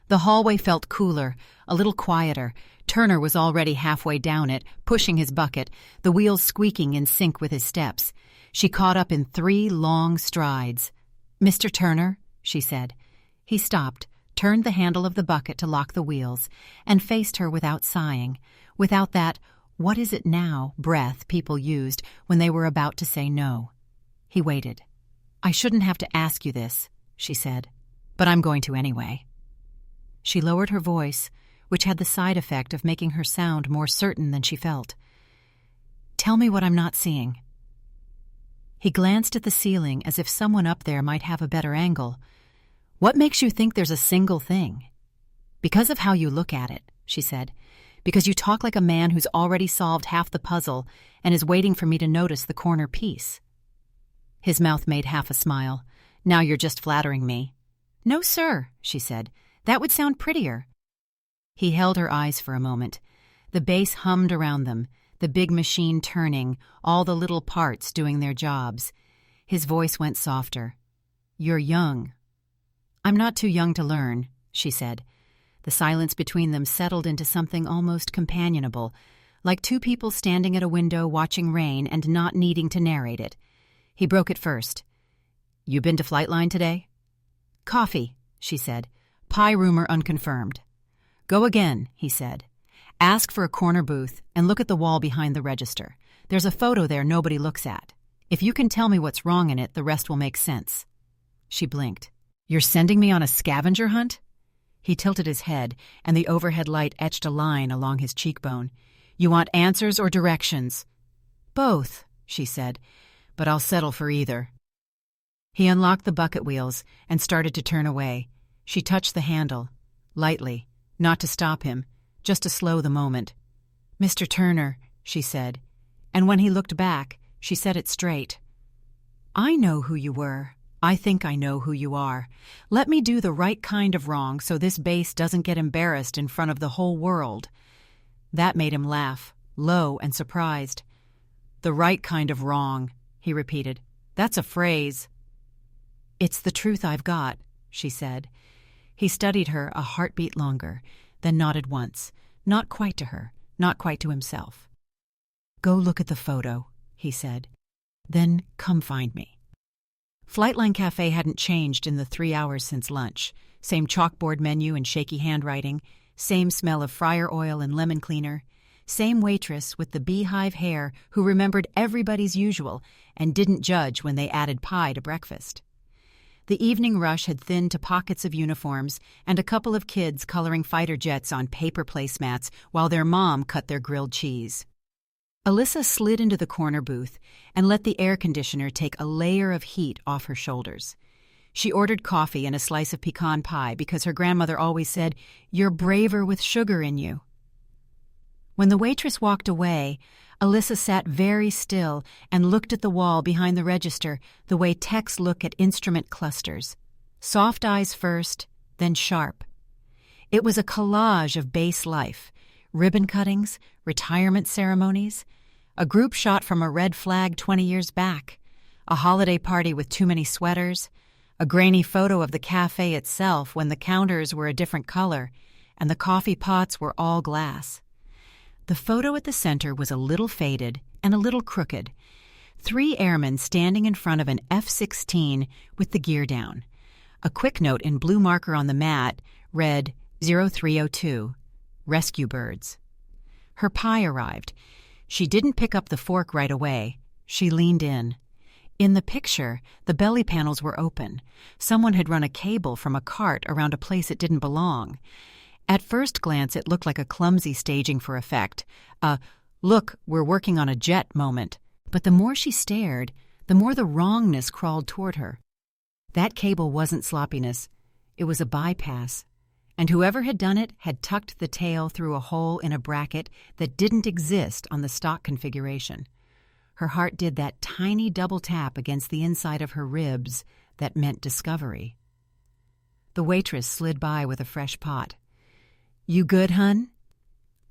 The hallway felt cooler, a little quieter. Turner was already halfway down it, pushing his bucket, the wheels squeaking in sync with his steps. She caught up in 3 long strides. Mr. Turner, she said. He stopped, turned the handle of the bucket to lock the wheels, and faced her without sighing, without that "what is it now" breath people used when they were about to say no. He waited. I shouldn't have to ask you this, she said, but I'm going to anyway. She lowered her voice, which had the side effect of making her sound more certain than she felt. Tell me what I'm not seeing. He glanced at the ceiling as if someone up there might have a better angle. What makes you think there's a single thing? Because of how you look at it, she said. Because you talk like a man who's already solved half the puzzle and is waiting for me to notice the corner piece. His mouth made half a smile. Now you're just flattering me. No, sir, she said. That would sound prettier. He held her eyes for a moment. The bass hummed around them, the big machine turning, all the little parts doing their jobs. His voice went softer. You're young. I'm not too young to learn, she said. The silence between them settled into something almost companionable, like 2 people standing at a window watching rain and not needing to narrate it. He broke it first. You been to Flightline today? Coffee, she said. Pie rumor unconfirmed. Go again, he said. Ask for a corner booth and look at the wall behind the register. There's a photo there nobody looks at. If you can tell me what's wrong in it, the rest will make sense. She blinked. You're sending me on a scavenger hunt? He tilted his head, and the overhead light etched a line along his cheekbone. You want answers or directions? Both, she said, but I'll settle for either. He unlocked the bucket wheels and started to turn away. She touched the handle, lightly, not to stop him, just to slow the moment. Mr. Turner, she said, and when he looked back, she said it straight. I know who you were. I think I know who you are. Let me do the right kind of wrong so this base doesn't get embarrassed in front of the whole world. That made him laugh, low and surprised. The right kind of wrong, he repeated. That's a phrase. It's the truth I've got, she said. He studied her a heartbeat longer, then nodded once, not quite to her, not quite to himself. Go look at the photo, he said. Then come find me. Flightline Cafe hadn't changed in the 3 hours since lunch. Same chalkboard menu and shaky handwriting, same smell of fryer oil and lemon cleaner, same waitress with the beehive hair who remembered everybody's usual and didn't judge when they added pie to breakfast. The evening rush had thinned to pockets of uniforms and a couple of kids coloring fighter jets on paper placemats while their mom cut their grilled cheese. Alyssa slid into the corner booth and let the air conditioner take a layer of heat off her shoulders. She ordered coffee and a slice of pecan pie because her grandmother always said, "You're braver with sugar in you." When the waitress walked away, Alyssa sat very still and looked at the wall behind the register the way techs look at instrument clusters. Soft eyes first, then sharp. It was a collage of base life, ribbon cuttings, retirement ceremonies, a group shot from a red flag 20 years back, a holiday party with too many sweaters, a grainy photo of the cafe itself when the counters were a different color and the coffee pots were all glass. The photo at the center was a little faded and a little crooked. 3 airmen standing in front of an F-16 with the gear down. A quick note in blue marker on the mat read 0302, Rescue Birds. Her pie arrived. She didn't pick up the fork right away. She leaned in. In the picture, the belly panels were open. Someone had run a cable from a cart around a place it didn't belong. At first glance, it looked like a clumsy staging for effect, a "look, we're working on a jet" moment. But the more she stared, the more the wrongness crawled toward her. That cable wasn't sloppiness. It was a bypass. and whoever had done it had tucked the tail through a hole in a bracket that didn't exist on the stock configuration. Her heart did that tiny double tap against the inside of her ribs that meant discovery. The waitress slid by with a fresh pot. "You good, hun?"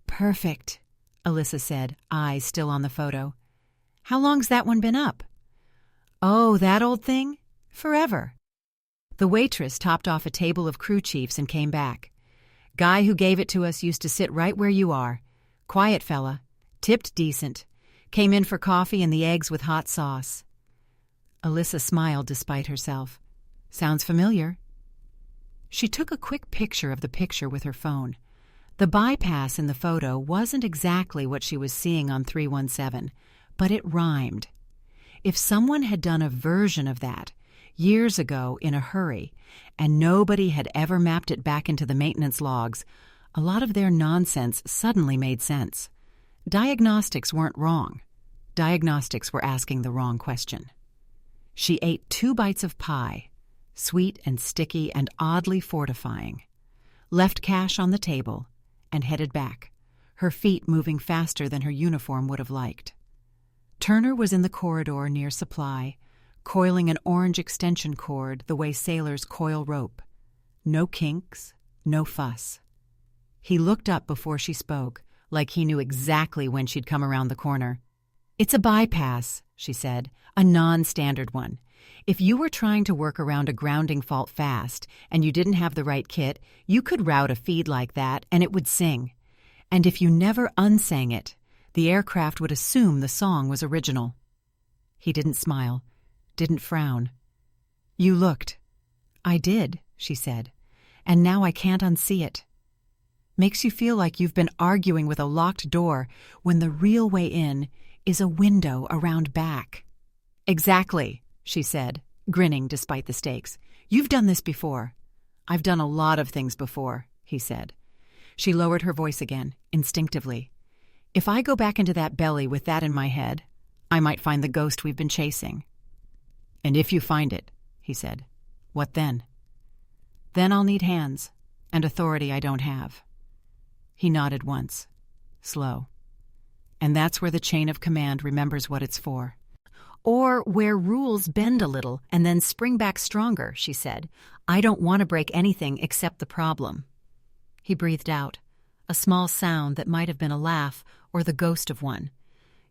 "Perfect," Alyssa said, eyes still on the photo. "How long's that one been up?" "Oh, that old thing? Forever." The waitress topped off a table of crew chiefs and came back. "Guy who gave it to us used to sit right where you are. Quiet fella. Tipped decent. Came in for coffee and the eggs with hot sauce." Alyssa smiled despite herself. "Sounds familiar." She took a quick picture of the picture with her phone. The bypass in the photo wasn't exactly what she was seeing on 317, but it rhymed. If someone had done a version of that years ago in a hurry, and nobody had ever mapped it back into the maintenance logs, a lot of their nonsense suddenly made sense. Diagnostics weren't wrong. Diagnostics were asking the wrong question. She ate 2 bites of pie, sweet and sticky and oddly fortifying, left cash on the table, and headed back, her feet moving faster than her uniform would have liked. Turner was in the corridor near supply, coiling an orange extension cord the way sailors coil rope. No kinks, no fuss. He looked up before she spoke, like he knew exactly when she'd come around the corner. "It's a bypass," she said, "a non-standard one. If you were trying to work around a grounding fault fast and you didn't have the right kit, you could route a feed like that and it would sing. And if you never unsang it, the aircraft would assume the song was original." He didn't smile, didn't frown. "You looked." "I did," she said, "and now I can't unsee it. Makes you feel like you've been arguing with a locked door when the real way in is a window around back." "Exactly," she said, grinning despite the stakes. "You've done this before." "I've done a lot of things before," he said. She lowered her voice again, instinctively. "If I go back into that belly with that in my head, I might find the ghost we've been chasing." "And if you find it," he said, "what then?" "Then I'll need hands, and authority I don't have." He nodded once, slow. "And that's where the chain of command remembers what it's for." "Or where rules bend a little and then spring back stronger," she said. "I don't want to break anything except the problem." He breathed out, a small sound that might have been a laugh or the ghost of one.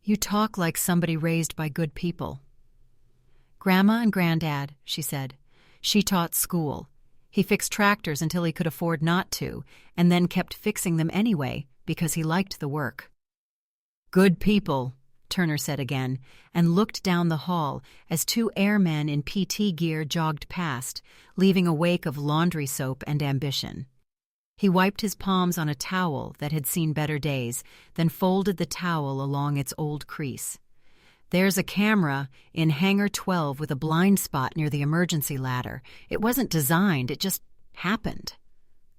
"You talk like somebody raised by good people." "Grandma and Granddad," she said. "She taught school. He fixed tractors until he could afford not to, and then kept fixing them anyway because he liked the work." "Good people," Turner said again, and looked down the hall as 2 airmen in PT gear jogged past, leaving a wake of laundry soap and ambition. He wiped his palms on a towel that had seen better days, then folded the towel along its old crease. "There's a camera in Hangar 12 with a blind spot near the emergency ladder. It wasn't designed, it just happened."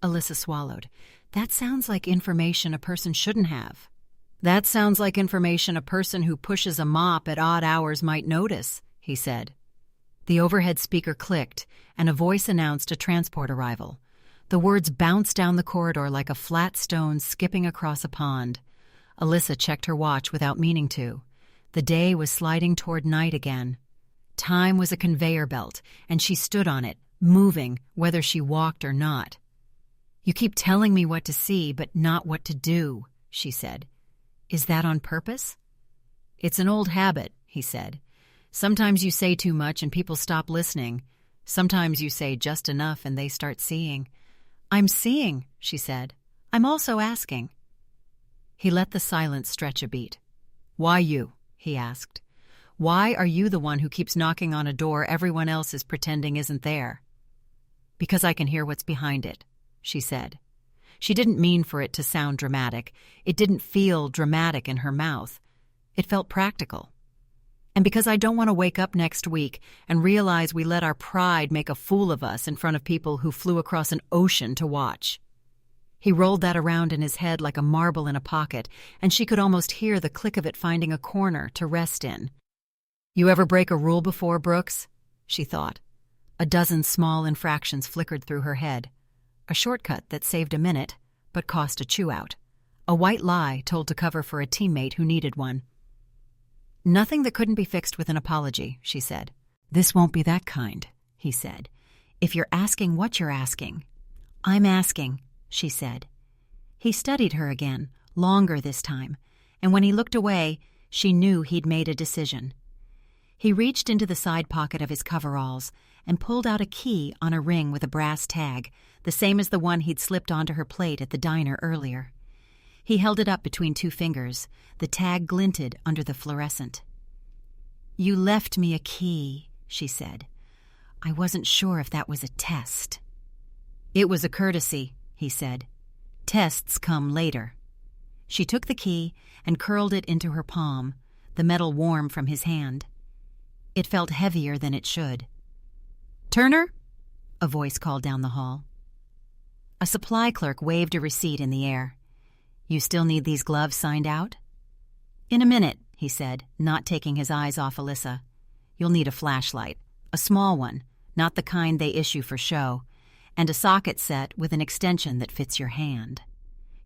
Alyssa swallowed. "That sounds like information a person shouldn't have." "That sounds like information a person who pushes a mop at odd hours might notice," he said. The overhead speaker clicked, and a voice announced a transport arrival. The words bounced down the corridor like a flat stone skipping across a pond. Alyssa checked her watch without meaning to. The day was sliding toward night again. Time was a conveyor belt, and she stood on it, moving, whether she walked or not. "You keep telling me what to see, but not what to do," she said. "Is that on purpose?" "It's an old habit," he said. "Sometimes you say too much and people stop listening. Sometimes you say just enough and they start seeing." "I'm seeing," she said. "I'm also asking." He let the silence stretch a beat. "Why you?" he asked. "Why are you the one who keeps knocking on a door everyone else is pretending isn't there?" "Because I can hear what's behind it," she said. She didn't mean for it to sound dramatic. It didn't feel dramatic in her mouth. It felt practical. "And because I don't want to wake up next week and realize we let our pride make a fool of us in front of people who flew across an ocean to watch." He rolled that around in his head like a marble in a pocket, and she could almost hear the click of it finding a corner to rest in. "You ever break a rule before, Brooks?" she thought. A dozen small infractions flickered through her head. a shortcut that saved a minute but cost a chew-out. A white lie told to cover for a teammate who needed one. "Nothing that couldn't be fixed with an apology," she said. "This won't be that kind," he said. "If you're asking what you're asking." "I'm asking," she said. He studied her again, longer this time, and when he looked away, she knew he'd made a decision. He reached into the side pocket of his coveralls and pulled out a key on a ring with a brass tag, the same as the one he'd slipped onto her plate at the diner earlier. He held it up between two fingers. The tag glinted under the fluorescent. "You left me a key," she said. "I wasn't sure if that was a test." "It was a courtesy," he said. "Tests come later." She took the key and curled it into her palm, the metal warm from his hand. It felt heavier than it should. "Turner?" a voice called down the hall. A supply clerk waved a receipt in the air. "You still need these gloves signed out?" "In a minute," he said, not taking his eyes off Alyssa. "You'll need a flashlight, a small one, not the kind they issue for show, and a socket set with an extension that fits your hand.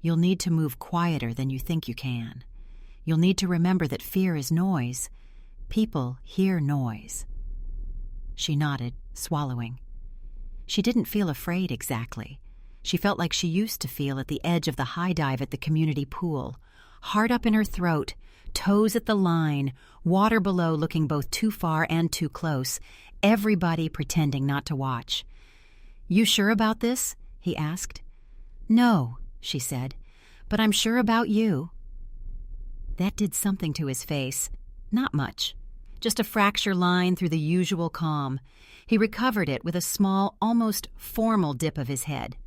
You'll need to move quieter than you think you can. You'll need to remember that fear is noise. People hear noise." She nodded, swallowing. She didn't feel afraid exactly. She felt like she used to feel at the edge of the high dive at the community pool, heart up in her throat, toes at the line, water below looking both too far and too close, everybody pretending not to watch. "You sure about this?" he asked. "No," she said, "but I'm sure about you." That did something to his face. Not much. Just a fracture line through the usual calm. He recovered it with a small, almost formal dip of his head.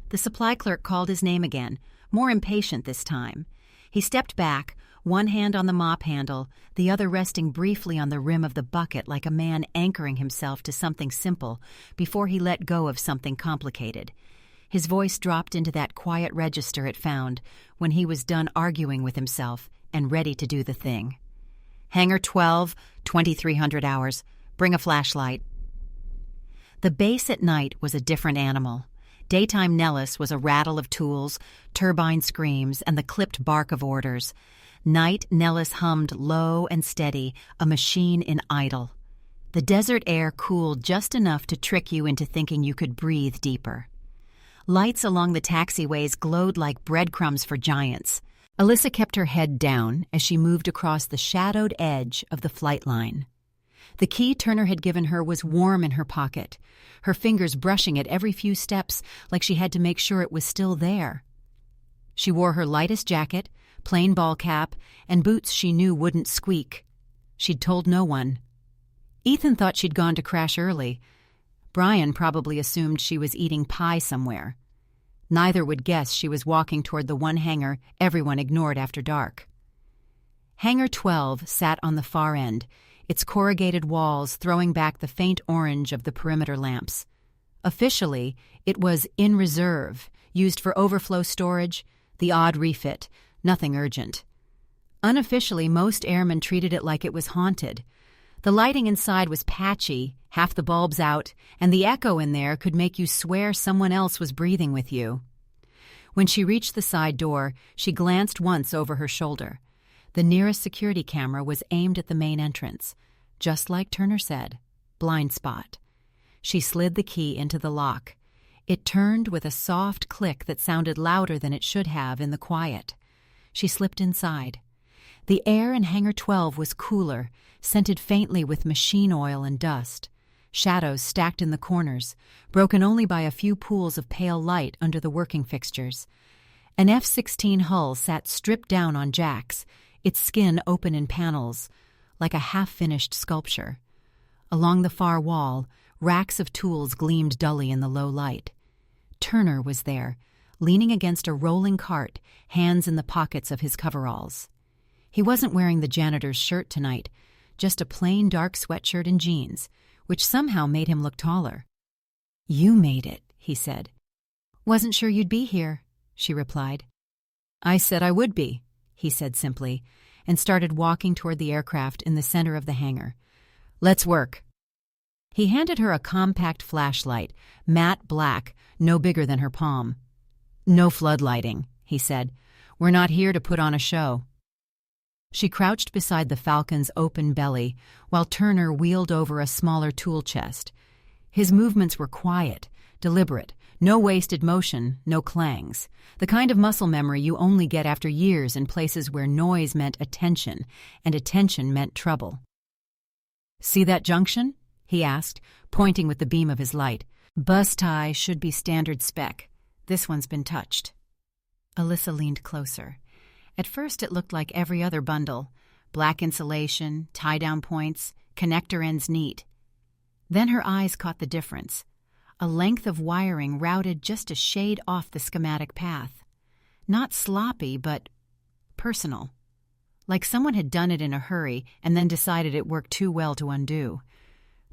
The supply clerk called his name again, more impatient this time. He stepped back, one hand on the mop handle, the other resting briefly on the rim of the bucket like a man anchoring himself to something simple before he let go of something complicated. His voice dropped into that quiet register it found when he was done arguing with himself and ready to do the thing. "Hangar 12, 2300 hours. Bring a flashlight." The base at night was a different animal. Daytime Nellis was a rattle of tools, turbine screams, and the clipped bark of orders. Night Nellis hummed low and steady, a machine in idle. The desert air cooled just enough to trick you into thinking you could breathe deeper. Lights along the taxiways glowed like breadcrumbs for giants. Alyssa kept her head down as she moved across the shadowed edge of the flight line. The key Turner had given her was warm in her pocket, her fingers brushing it every few steps like she had to make sure it was still there. She wore her lightest jacket, plain ball cap, and boots she knew wouldn't squeak. She'd told no one. Ethan thought she'd gone to crash early. Brian probably assumed she was eating pie somewhere. Neither would guess she was walking toward the one hangar everyone ignored after dark. Hangar 12 sat on the far end, its corrugated walls throwing back the faint orange of the perimeter lamps. Officially, it was in reserve, used for overflow storage, the odd refit, nothing urgent. Unofficially, most airmen treated it like it was haunted. The lighting inside was patchy, half the bulbs out, and the echo in there could make you swear someone else was breathing with you. When she reached the side door, she glanced once over her shoulder. The nearest security camera was aimed at the main entrance. Just like Turner said, blind spot. She slid the key into the lock. It turned with a soft click that sounded louder than it should have in the quiet. She slipped inside. The air in Hangar 12 was cooler, scented faintly with machine oil and dust. Shadows stacked in the corners, broken only by a few pools of pale light under the working fixtures. An F-16 hull sat stripped down on jacks, its skin open in panels, like a half-finished sculpture. Along the far wall, racks of tools gleamed dully in the low light. Turner was there, leaning against a rolling cart, hands in the pockets of his coveralls. He wasn't wearing the janitor's shirt tonight, just a plain dark sweatshirt and jeans, which somehow made him look taller. "You made it," he said. "Wasn't sure you'd be here," she replied. "I said I would be," he said simply, and started walking toward the aircraft in the center of the hangar. "Let's work." He handed her a compact flashlight, matte black, no bigger than her palm. "No floodlighting," he said. "We're not here to put on a show." She crouched beside the Falcon's open belly while Turner wheeled over a smaller tool chest. His movements were quiet, deliberate, no wasted motion, no clangs. The kind of muscle memory you only get after years in places where noise meant attention, and attention meant trouble. "See that junction?" he asked, pointing with the beam of his light. "Bus tie should be standard spec. This one's been touched." Alyssa leaned closer. At first it looked like every other bundle. Black insulation, tie-down points, connector ends neat. Then her eyes caught the difference. A length of wiring routed just a shade off the schematic path. Not sloppy, but personal. Like someone had done it in a hurry and then decided it worked too well to undo.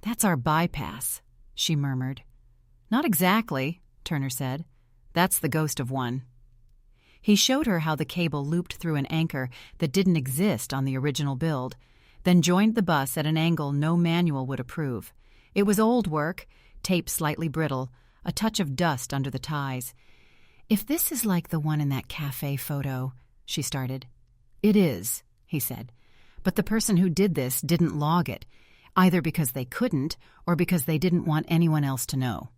"That's our bypass," she murmured. "Not exactly," Turner said. "That's the ghost of one." He showed her how the cable looped through an anchor that didn't exist on the original build, then joined the bus at an angle no manual would approve. It was old work, tape slightly brittle, a touch of dust under the ties. "If this is like the one in that cafe photo," she started. "It is," he said. "But the person who did this didn't log it, either because they couldn't or because they didn't want anyone else to know."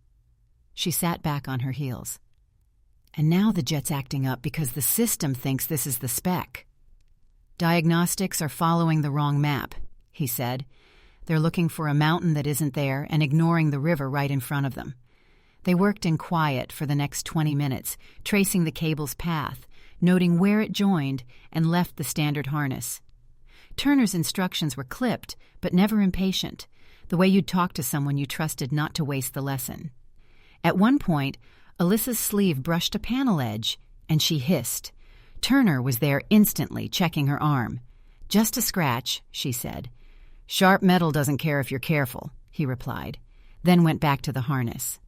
She sat back on her heels. "And now the jet's acting up because the system thinks this is the spec." "Diagnostics are following the wrong map," he said. "They're looking for a mountain that isn't there and ignoring the river right in front of them." They worked in quiet for the next 20 minutes, tracing the cable's path, noting where it joined, and left the standard harness. Turner's instructions were clipped, but never impatient, the way you'd talk to someone you trusted not to waste the lesson. At one point, Alyssa's sleeve brushed a panel edge, and she hissed. Turner was there instantly, checking her arm. "Just a scratch," she said. "Sharp metal doesn't care if you're careful," he replied, then went back to the harness.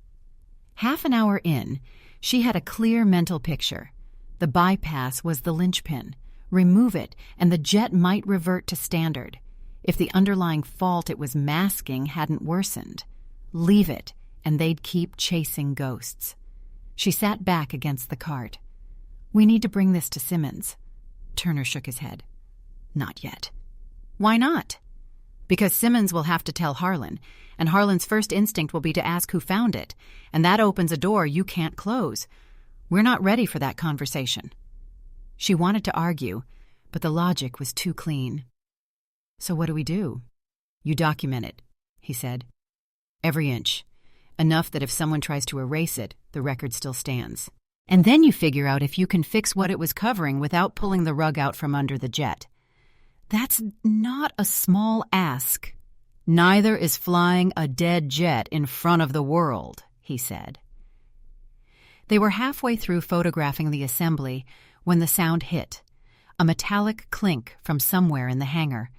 Half an hour in, she had a clear mental picture. The bypass was the linchpin. Remove it, and the jet might revert to standard, if the underlying fault it was masking hadn't worsened. Leave it, and they'd keep chasing ghosts. She sat back against the cart. "We need to bring this to Simmons." Turner shook his head. "Not yet." "Why not?" "Because Simmons will have to tell Harlan, and Harlan's first instinct will be to ask who found it, and that opens a door you can't close. We're not ready for that conversation." She wanted to argue, but the logic was too clean. "So what do we do?" "You document it," he said. "Every inch. Enough that if someone tries to erase it, the record still stands. And then you figure out if you can fix what it was covering without pulling the rug out from under the jet." "That's not a small ask." "Neither is flying a dead jet in front of the world," he said. They were halfway through photographing the assembly when the sound hit, a metallic clink from somewhere in the hangar.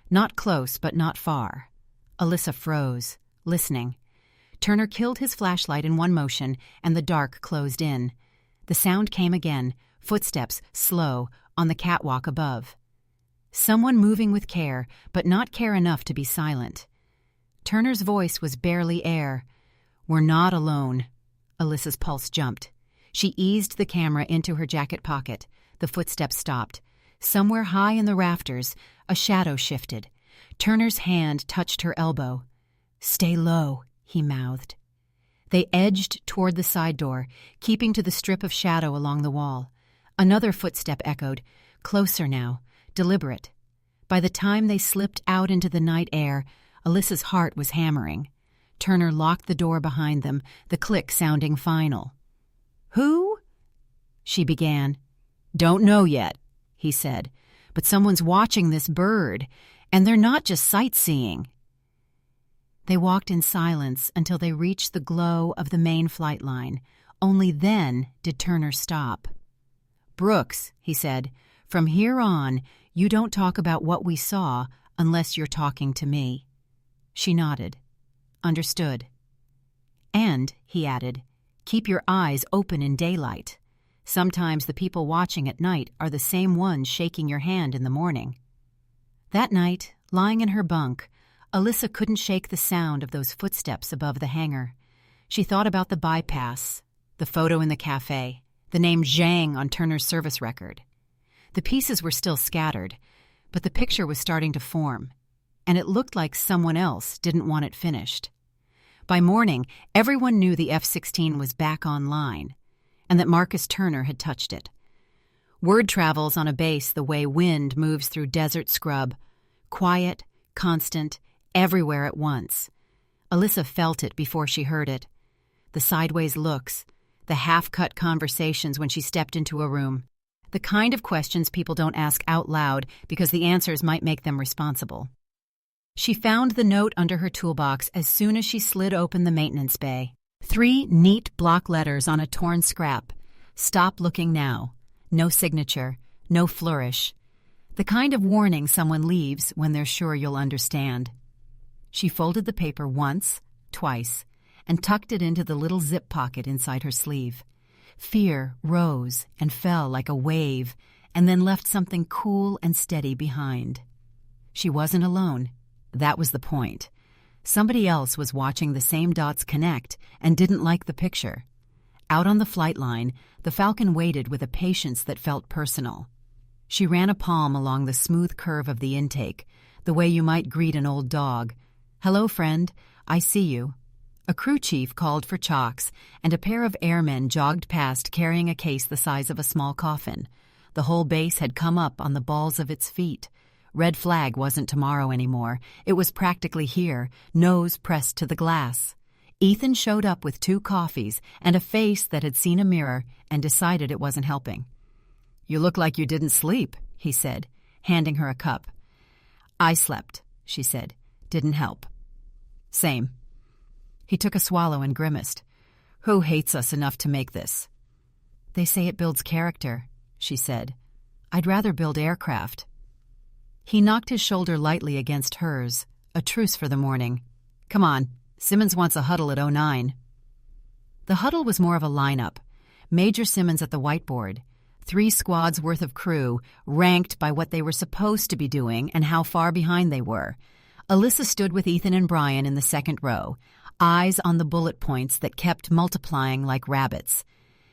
Not close, but not far. Alyssa froze, listening. Turner killed his flashlight in one motion, and the dark closed in. The sound came again, footsteps, slow, on the catwalk above. Someone moving with care, but not care enough to be silent. Turner's voice was barely air. "We're not alone." Alyssa's pulse jumped. She eased the camera into her jacket pocket. The footsteps stopped. Somewhere high in the rafters, a shadow shifted. Turner's hand touched her elbow. "Stay low," he mouthed. They edged toward the side door, keeping to the strip of shadow along the wall. Another footstep echoed, closer now, deliberate. By the time they slipped out into the night air, Alyssa's heart was hammering. Turner locked the door behind them, the click sounding final. "Who?" she began. "Don't know yet," he said, "but someone's watching this bird, and they're not just sightseeing." They walked in silence until they reached the glow of the main flight line. Only then did Turner stop. "Brooks," he said, "from here on, you don't talk about what we saw unless you're talking to me." She nodded. "Understood." "And," he added, "keep your eyes open in daylight. Sometimes the people watching at night are the same ones shaking your hand in the morning." That night, lying in her bunk, Alyssa couldn't shake the sound of those footsteps above the hangar. She thought about the bypass, the photo in the cafe, the name Zhang on Turner's service record. The pieces were still scattered, but the picture was starting to form, and it looked like someone else didn't want it finished. By morning, everyone knew the F-16 was back online, and that Marcus Turner had touched it. Word travels on a base the way wind moves through desert scrub, quiet, constant, everywhere at once. Alyssa felt it before she heard it. The sideways looks, the half-cut conversations when she stepped into a room. The kind of questions people don't ask out loud because the answers might make them responsible. She found the note under her toolbox as soon as she slid open the maintenance bay. 3 neat block letters on a torn scrap. Stop looking now. No signature, no flourish. The kind of warning someone leaves when they're sure you'll understand. She folded the paper once, twice, and tucked it into the little zip pocket inside her sleeve. Fear rose and fell like a wave, and then left something cool and steady behind. She wasn't alone. That was the point. Somebody else was watching the same dots connect and didn't like the picture. Out on the flight line, the Falcon waited with a patience that felt personal. She ran a palm along the smooth curve of the intake, the way you might greet an old dog. "Hello, friend. I see you." A crew chief called for chocks, and a pair of airmen jogged past carrying a case the size of a small coffin. The whole base had come up on the balls of its feet. Red flag wasn't tomorrow anymore. It was practically here, nose pressed to the glass. Ethan showed up with 2 coffees and a face that had seen a mirror and decided it wasn't helping. "You look like you didn't sleep," he said, handing her a cup. "I slept," she said. "Didn't help." "Same." He took a swallow and grimaced. "Who hates us enough to make this?" "They say it builds character," she said. "I'd rather build aircraft." He knocked his shoulder lightly against hers, a truce for the morning. "Come on, Simmons wants a huddle at 09. The huddle was more of a lineup. Major Simmons at the whiteboard, 3 squads worth of crew, ranked by what they were supposed to be doing and how far behind they were. Alyssa stood with Ethan and Brian in the second row, eyes on the bullet points that kept multiplying like rabbits.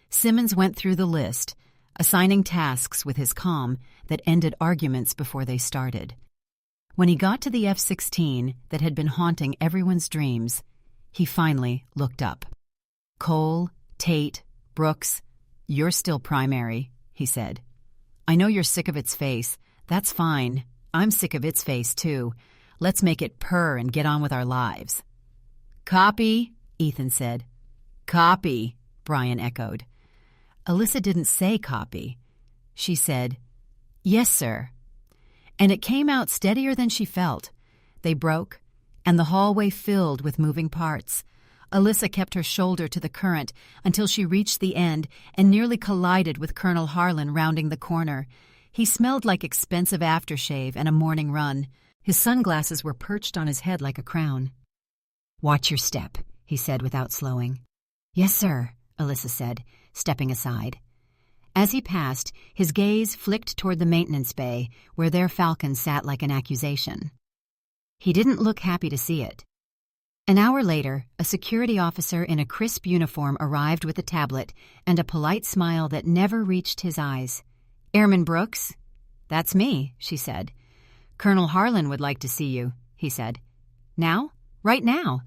Simmons went through the list, assigning tasks with his calm that ended arguments before they started. When he got to the F-16 that had been haunting everyone's dreams, he finally looked up. "Cole, Tate, Brooks, you're still primary," he said. "I know you're sick of its face. That's fine. I'm sick of its face, too. Let's make it purr and get on with our lives." "Copy," Ethan said. "Copy," Brian echoed. Alyssa didn't say copy. She said, "Yes, sir." And it came out steadier than she felt. They broke, and the hallway filled with moving parts. Alyssa kept her shoulder to the current until she reached the end and nearly collided with Colonel Harlan rounding the corner. He smelled like expensive aftershave and a morning run. His sunglasses were perched on his head like a crown. "Watch your step," he said without slowing. "Yes, sir," Alyssa said, stepping aside. As he passed, his gaze flicked toward the maintenance bay, where their Falcon sat like an accusation. He didn't look happy to see it. An hour later, a security officer in a crisp uniform arrived with a tablet and a polite smile that never reached his eyes. "Airman Brooks?" "That's me," she said. "Colonel Harlan would like to see you," he said. "Now? Right now?"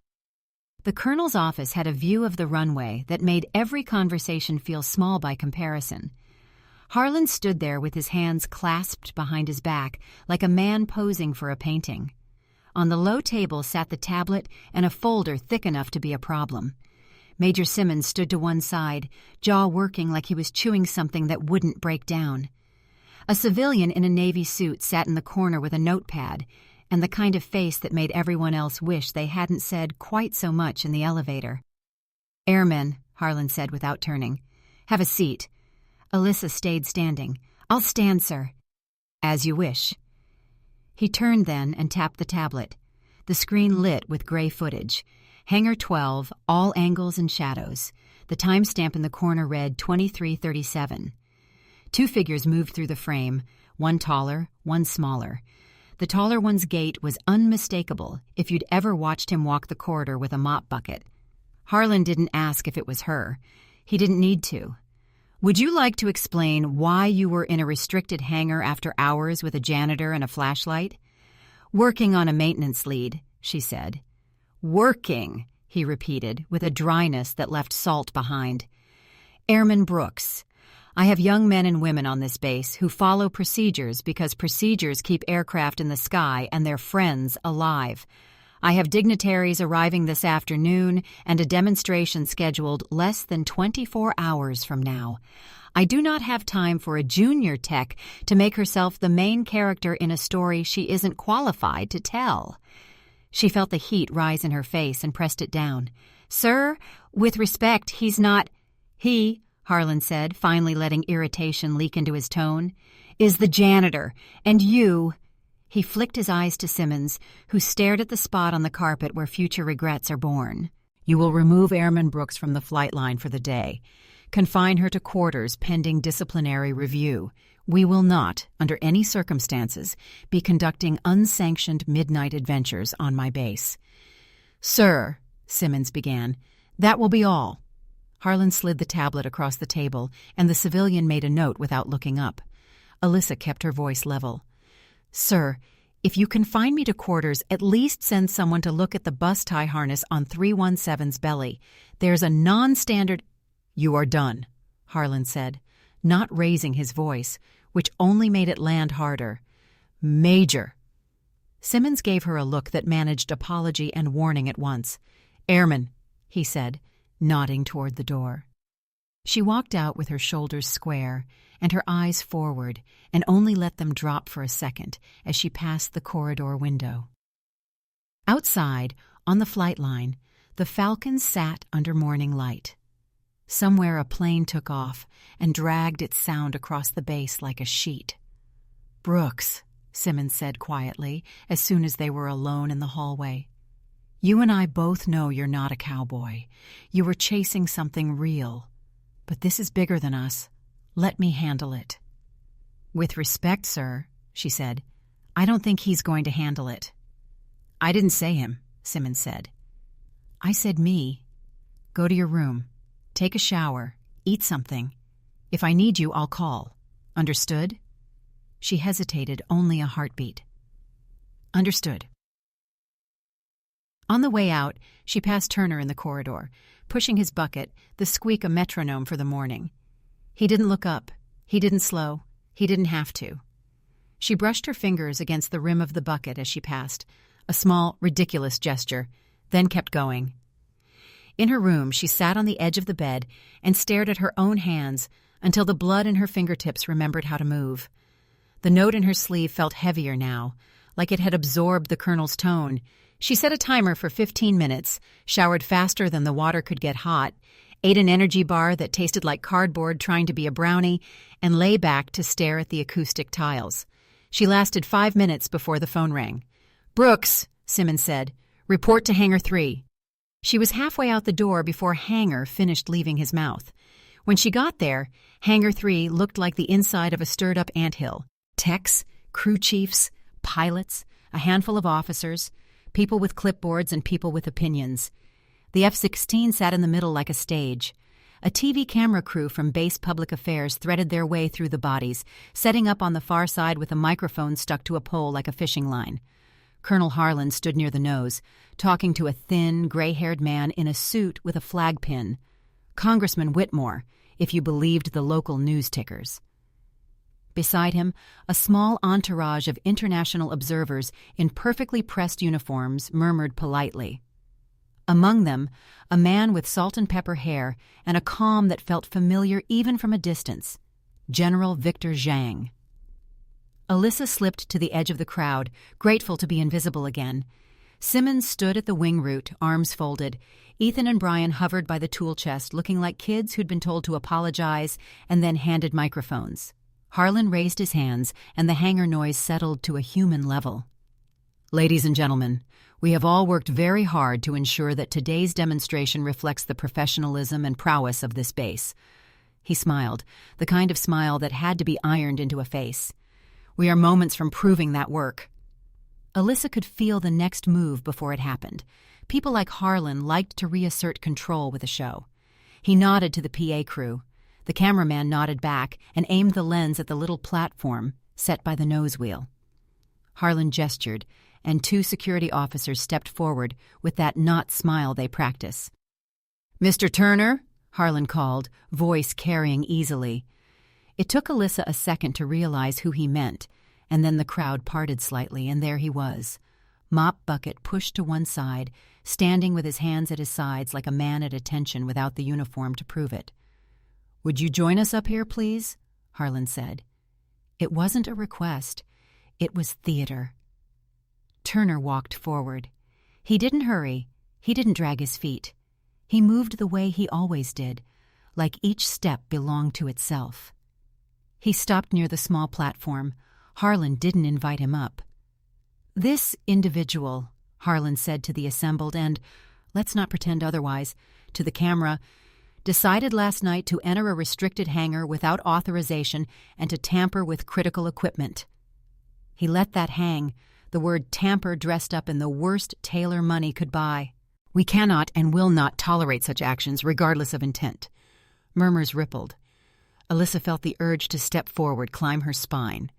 The colonel's office had a view of the runway that made every conversation feel small by comparison. Harlan stood there with his hands clasped behind his back, like a man posing for a painting. On the low table sat the tablet and a folder thick enough to be a problem. Major Simmons stood to one side, jaw working like he was chewing something that wouldn't break down. A civilian in a Navy suit sat in the corner with a notepad, and the kind of face that made everyone else wish they hadn't said quite so much in the elevator. "Airmen," Harlan said without turning. "Have a seat." Alyssa stayed standing. "I'll stand, sir." "As you wish." He turned then and tapped the tablet. The screen lit with gray footage. Hangar 12, all angles and shadows. The timestamp in the corner read 23:37. 2 figures moved through the frame, one taller, one smaller. The taller one's gait was unmistakable if you'd ever watched him walk the corridor with a mop bucket. Harlan didn't ask if it was her. He didn't need to. "Would you like to explain why you were in a restricted hangar after hours with a janitor and a flashlight?" "Working on a maintenance lead," she said. "Working," he repeated, with a dryness that left salt behind. "Airman Brooks. I have young men and women on this base who follow procedures because procedures keep aircraft in the sky and their friends alive. I have dignitaries arriving this afternoon and a demonstration scheduled less than 24 hours from now. I do not have time for a junior tech to make herself the main character in a story she isn't qualified to tell." She felt the heat rise in her face and pressed it down. "Sir, with respect, he's not—" "He," Harlan said, finally letting irritation leak into his tone, "is the janitor, and you—" He flicked his eyes to Simmons, who stared at the spot on the carpet where future regrets are born. "You will remove Airman Brooks from the flight line for the day. Confine her to quarters pending disciplinary review. We will not, under any circumstances, be conducting unsanctioned midnight adventures on my base." "Sir," Simmons began, "that will be all." Harlan slid the tablet across the table, and the civilian made a note without looking up. Alyssa kept her voice level. "Sir, if you confine me to quarters, at least send someone to look at the bus tie harness on 317's belly. There's a non-standard—" "You are done," Harlan said, not raising his voice, which only made it land harder. "Major." Simmons gave her a look that managed apology and warning at once. "Airman," he said, nodding toward the door. She walked out with her shoulders square and her eyes forward, and only let them drop for a second as she passed the corridor window. Outside, on the flight line, the Falcon sat under morning light. Somewhere a plane took off and dragged its sound across the base like a sheet. "Brooks," Simmons said quietly as soon as they were alone in the hallway, "you and I both know you're not a cowboy. You were chasing something real. But this is bigger than us. Let me handle it." "With respect, sir," she said, "I don't think he's going to handle it." "I didn't say him," Simmons said. "I said me. Go to your room. Take a shower. Eat something. If I need you, I'll call. Understood?" She hesitated only a heartbeat. "Understood." On the way out, she passed Turner in the corridor, pushing his bucket, the squeak a metronome for the morning. He didn't look up. He didn't slow. He didn't have to. She brushed her fingers against the rim of the bucket as she passed, a small, ridiculous gesture, then kept going. In her room, she sat on the edge of the bed and stared at her own hands until the blood in her fingertips remembered how to move. The note in her sleeve felt heavier now, like it had absorbed the colonel's tone. She set a timer for 15 minutes, showered faster than the water could get hot, ate an energy bar that tasted like cardboard trying to be a brownie, and lay back to stare at the acoustic tiles. She lasted 5 minutes before the phone rang. "Brooks," Simmons said, "report to Hangar 3. She was halfway out the door before Hangar finished leaving his mouth. When she got there, Hangar 3 looked like the inside of a stirred-up anthill. Techs, crew chiefs, pilots, a handful of officers, people with clipboards and people with opinions. The F-16 sat in the middle like a stage. A TV camera crew from Base Public Affairs threaded their way through the bodies, setting up on the far side with a microphone stuck to a pole like a fishing line. Colonel Harlan stood near the nose, talking to a thin, gray-haired man in a suit with a flag pin. Congressman Whitmore, if you believed the local news tickers. Beside him, a small entourage of international observers in perfectly pressed uniforms murmured politely. Among them, a man with salt and pepper hair and a calm that felt familiar even from a distance, General Victor Zhang. Alyssa slipped to the edge of the crowd, grateful to be invisible again. Simmons stood at the wing root, arms folded. Ethan and Brian hovered by the tool chest, looking like kids who'd been told to apologize and then handed microphones. Harlan raised his hands, and the hangar noise settled to a human level. "Ladies and gentlemen, we have all worked very hard to ensure that today's demonstration reflects the professionalism and prowess of this base." He smiled, the kind of smile that had to be ironed into a face. "We are moments from proving that work." Alyssa could feel the next move before it happened. People like Harlan liked to reassert control with a show. He nodded to the PA crew. The cameraman nodded back and aimed the lens at the little platform set by the nose wheel. Harlan gestured, and 2 security officers stepped forward with that not smile they practice. "Mr. Turner?" Harlan called, voice carrying easily. It took Alyssa a second to realize who he meant, and then the crowd parted slightly, and there he was. Mop Bucket pushed to one side, standing with his hands at his sides like a man at attention without the uniform to prove it. "Would you join us up here, please?" Harlan said. It wasn't a request. It was theater. Turner walked forward. He didn't hurry. He didn't drag his feet. He moved the way he always did, like each step belonged to itself. He stopped near the small platform. Harlan didn't invite him up. "This individual," Harlan said to the assembled and, let's not pretend otherwise, to the camera, decided last night to enter a restricted hangar without authorization and to tamper with critical equipment. He let that hang, the word tamper dressed up in the worst tailor money could buy. "We cannot and will not tolerate such actions, regardless of intent." Murmurs rippled. Alyssa felt the urge to step forward, climb her spine.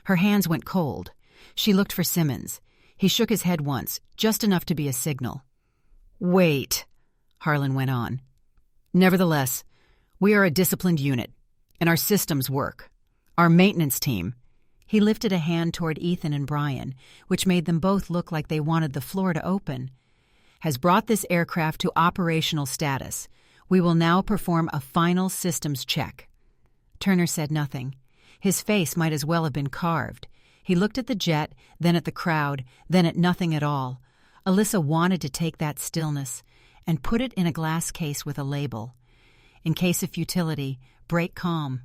Her hands went cold. She looked for Simmons. He shook his head once, just enough to be a signal. "Wait," Harlan went on. "Nevertheless, we are a disciplined unit, and our systems work. Our maintenance team," he lifted a hand toward Ethan and Brian, which made them both look like they wanted the floor to open, "has brought this aircraft to operational status. We will now perform a final systems check." Turner said nothing. His face might as well have been carved. He looked at the jet, then at the crowd, then at nothing at all. Alyssa wanted to take that stillness and put it in a glass case with a label. In case of futility, break calm.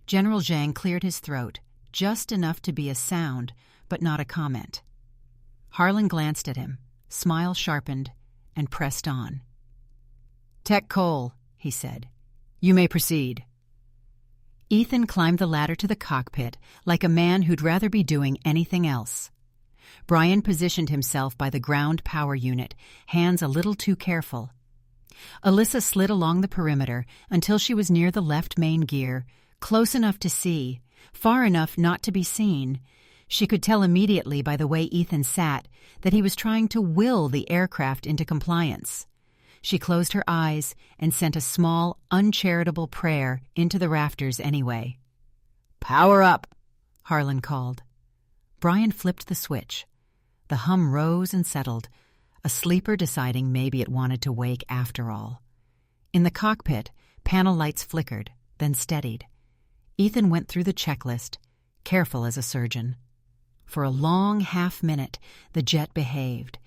General Zhang cleared his throat, just enough to be a sound, but not a comment. Harlan glanced at him, smile sharpened, and pressed on. "Tech Cole," he said. "You may proceed." Ethan climbed the ladder to the cockpit like a man who'd rather be doing anything else. Brian positioned himself by the ground power unit, hands a little too careful. Alyssa slid along the perimeter until she was near the left main gear, close enough to see, far enough not to be seen. She could tell immediately by the way Ethan sat that he was trying to will the aircraft into compliance. She closed her eyes and sent a small, uncharitable prayer into the rafters anyway. "Power up," Harlan called. Brian flipped the switch. The hum rose and settled, a sleeper deciding maybe it wanted to wake after all. In the cockpit, panel lights flickered, then steadied. Ethan went through the checklist, careful as a surgeon. For a long half-minute, the jet behaved.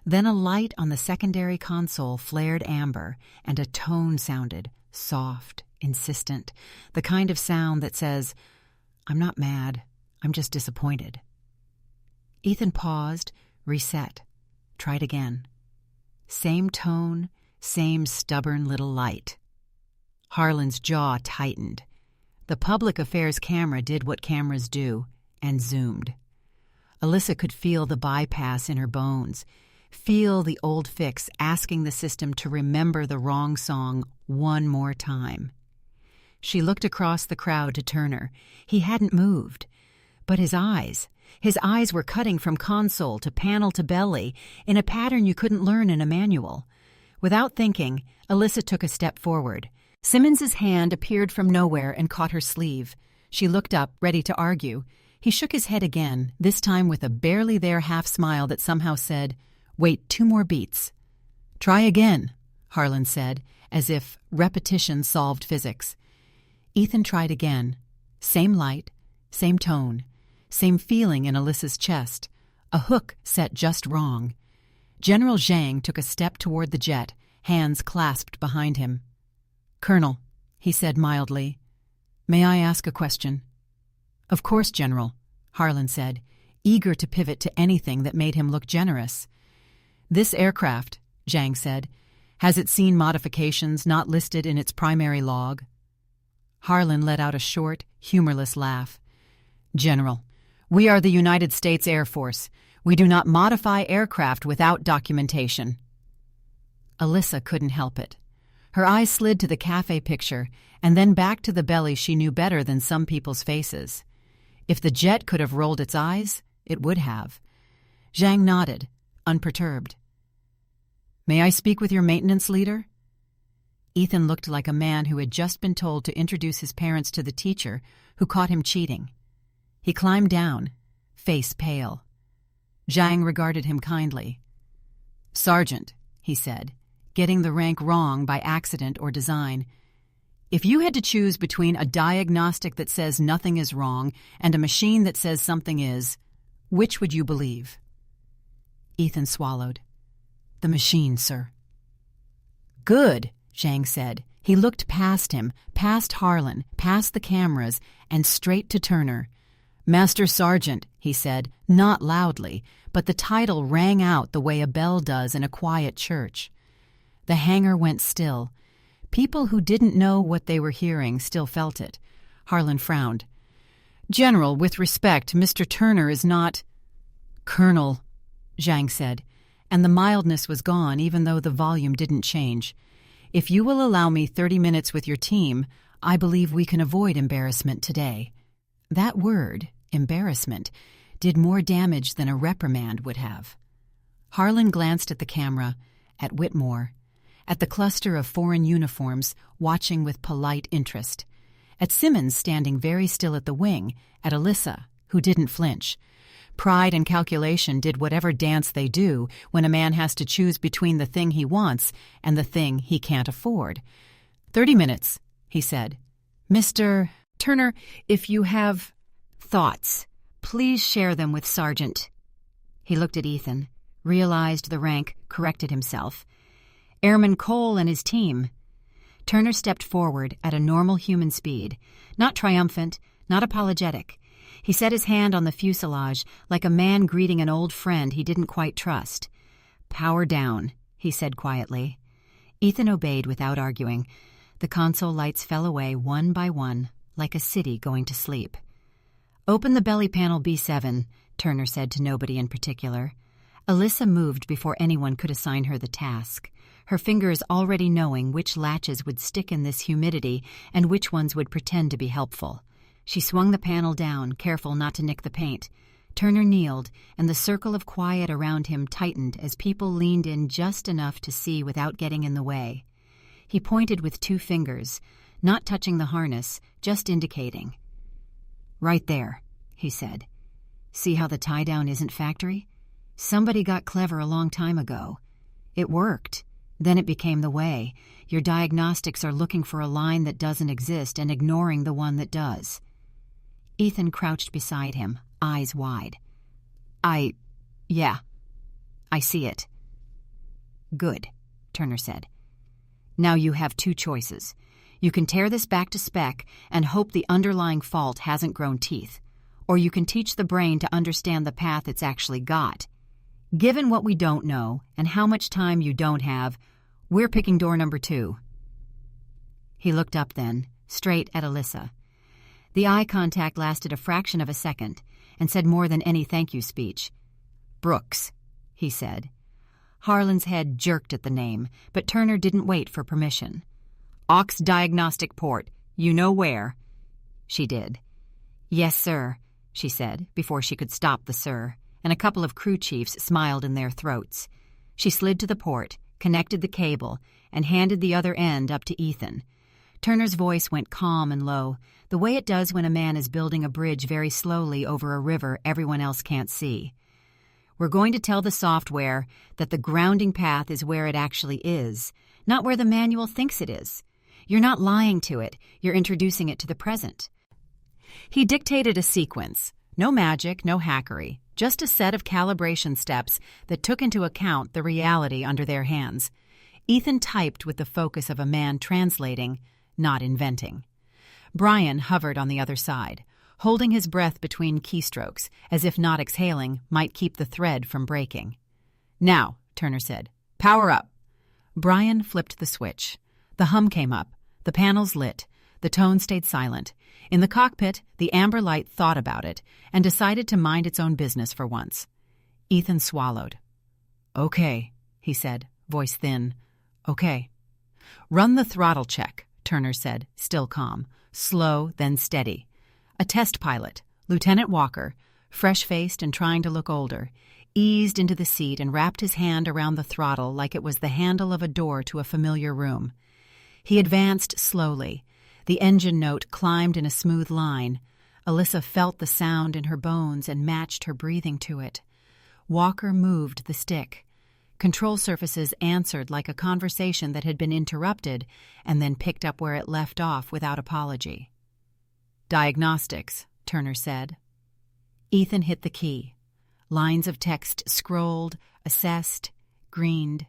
Then a light on the secondary console flared amber, and a tone sounded, soft, insistent, the kind of sound that says, "I'm not mad, I'm just disappointed." Ethan paused, reset, tried again. Same tone, same stubborn little light. Harlan's jaw tightened. The public affairs camera did what cameras do, and zoomed. Alyssa could feel the bypass in her bones, feel the old fix asking the system to remember the wrong song one more time. She looked across the crowd to Turner. He hadn't moved. But his eyes were cutting from console to panel to belly in a pattern you couldn't learn in a manual. Without thinking, Alyssa took a step forward. Simmons's hand appeared from nowhere and caught her sleeve. She looked up, ready to argue. He shook his head again, this time with a barely-there half-smile that somehow said, "Wait 2 more beats." "Try again," Harlan said, as if repetition solved physics. Ethan tried again. Same light, same tone, same feeling in Alyssa's chest. A hook set just wrong. General Zhang took a step toward the jet, hands clasped behind him. "Colonel," he said mildly, "may I ask a question?" "Of course, General," Harlan said, eager to pivot to anything that made him look generous. "This aircraft," Zhang said, "has it seen modifications not listed in its primary log?" Harlan let out a short, humorless laugh. "General, We are the United States Air Force. We do not modify aircraft without documentation. Alyssa couldn't help it. Her eyes slid to the cafe picture and then back to the belly she knew better than some people's faces. If the jet could have rolled its eyes, it would have. Zhang nodded, unperturbed. "May I speak with your maintenance leader?" Ethan looked like a man who had just been told to introduce his parents to the teacher who caught him cheating. He climbed down, face pale. Zhang regarded him kindly. "Sergeant," he said, getting the rank wrong by accident or design, "if you had to choose between a diagnostic that says nothing is wrong and a machine that says something is, which would you believe?" Ethan swallowed. "The machine, sir." "Good," Zhang said. He looked past him, past Harlan, past the cameras, and straight to Turner. "Master Sergeant," he said, not loudly, but the title rang out the way a bell does in a quiet church. The hangar went still. People who didn't know what they were hearing still felt it. Harlan frowned. "General, with respect, Mr. Turner is not—" "Colonel," Zhang said, and the mildness was gone even though the volume didn't change. "If you will allow me 30 minutes with your team, I believe we can avoid embarrassment today." That word, embarrassment, did more damage than a reprimand would have. Harlan glanced at the camera, at Whitmore, at the cluster of foreign uniforms watching with polite interest, at Simmons standing very still at the wing, at Alyssa, who didn't flinch. Pride and calculation did whatever dance they do when a man has to choose between the thing he wants and the thing he can't afford. 30 minutes, he said. "Mr. Turner, if you have thoughts, please share them with Sergeant." He looked at Ethan, realized the rank, corrected himself. "Airman Cole and his team." Turner stepped forward at a normal human speed, not triumphant, not apologetic. He set his hand on the fuselage like a man greeting an old friend he didn't quite trust. "Power down," he said quietly. Ethan obeyed without arguing. The console lights fell away one by one, like a city going to sleep. "Open the belly panel B7, Turner said to nobody in particular. Alyssa moved before anyone could assign her the task, her fingers already knowing which latches would stick in this humidity and which ones would pretend to be helpful. She swung the panel down, careful not to nick the paint. Turner kneeled, and the circle of quiet around him tightened as people leaned in just enough to see without getting in the way. He pointed with 2 fingers, not touching the harness, just indicating. "Right there," he said. "See how the tie-down isn't factory? Somebody got clever a long time ago. It worked. Then it became the way. Your diagnostics are looking for a line that doesn't exist and ignoring the one that does." Ethan crouched beside him, eyes wide. Yeah, I see it." "Good," Turner said. "Now you have 2 choices. You can tear this back to spec and hope the underlying fault hasn't grown teeth, or you can teach the brain to understand the path it's actually got. Given what we don't know and how much time you don't have, we're picking door number 2. He looked up then, straight at Alyssa. The eye contact lasted a fraction of a second and said more than any thank you speech. "Brooks," he said. Harlan's head jerked at the name, but Turner didn't wait for permission. "Aux diagnostic port. You know where." She did. "Yes, sir," she said, before she could stop the sir, and a couple of crew chiefs smiled in their throats. She slid to the port, connected the cable, and handed the other end up to Ethan. Turner's voice went calm and low, the way it does when a man is building a bridge very slowly over a river everyone else can't see. "We're going to tell the software that the grounding path is where it actually is, not where the manual thinks it is. You're not lying to it, you're introducing it to the present." He dictated a sequence. No magic, no hackery, just a set of calibration steps that took into account the reality under their hands. Ethan typed with the focus of a man translating, not inventing. Brian hovered on the other side, holding his breath between keystrokes, as if not exhaling might keep the thread from breaking. "Now," Turner said, "power up." Brian flipped the switch. The hum came up, the panels lit, The tone stayed silent. In the cockpit, the amber light thought about it and decided to mind its own business for once. Ethan swallowed. "Okay," he said, voice thin. "Okay." "Run the throttle check," Turner said, still calm. Slow, then steady. A test pilot, Lieutenant Walker, fresh-faced and trying to look older, eased into the seat and wrapped his hand around the throttle like it was the handle of a door to a familiar room. He advanced slowly. The engine note climbed in a smooth line. Alyssa felt the sound in her bones and matched her breathing to it. Walker moved the stick. Control surfaces answered like a conversation that had been interrupted and then picked up where it left off without apology. "Diagnostics," Turner said. Ethan hit the key. Lines of text scrolled, assessed, greened.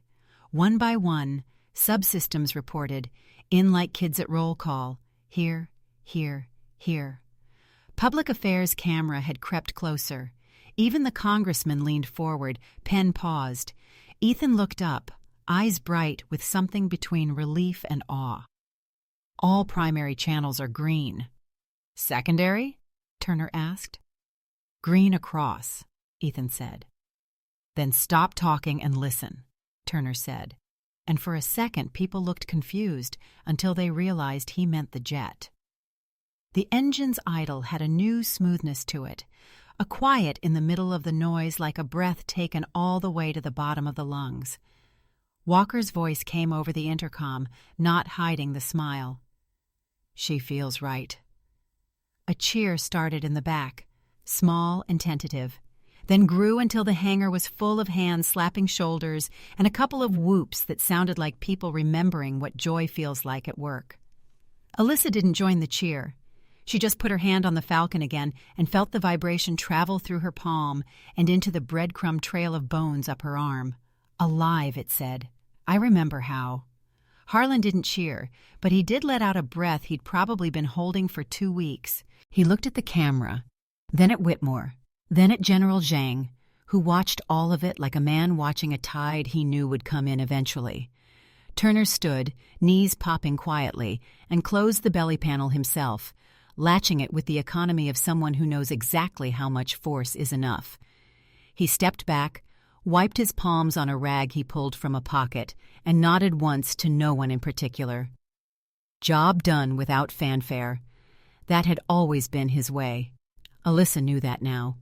One by one, subsystems reported, in like kids at roll call, here, here, here. Public affairs camera had crept closer. Even the congressman leaned forward, pen paused. Ethan looked up, eyes bright with something between relief and awe. "All primary channels are green." "Secondary?" Turner asked. "Green across," Ethan said. "Then stop talking and listen," Turner said. And for a second people looked confused until they realized he meant the jet. The engine's idle had a new smoothness to it, a quiet in the middle of the noise like a breath taken all the way to the bottom of the lungs. Walker's voice came over the intercom, not hiding the smile. "She feels right." A cheer started in the back, small and tentative, then grew until the hangar was full of hands slapping shoulders and a couple of whoops that sounded like people remembering what joy feels like at work. Alyssa didn't join the cheer. She just put her hand on the Falcon again and felt the vibration travel through her palm and into the breadcrumb trail of bones up her arm. "Alive," it said. "I remember how." Harlan didn't cheer, but he did let out a breath he'd probably been holding for 2 weeks. He looked at the camera, then at Whitmore, then at General Zhang, who watched all of it like a man watching a tide he knew would come in eventually. Turner stood, knees popping quietly, and closed the belly panel himself, latching it with the economy of someone who knows exactly how much force is enough. He stepped back, wiped his palms on a rag he pulled from a pocket, and nodded once to no one in particular. Job done without fanfare. That had always been his way. Alyssa knew that now.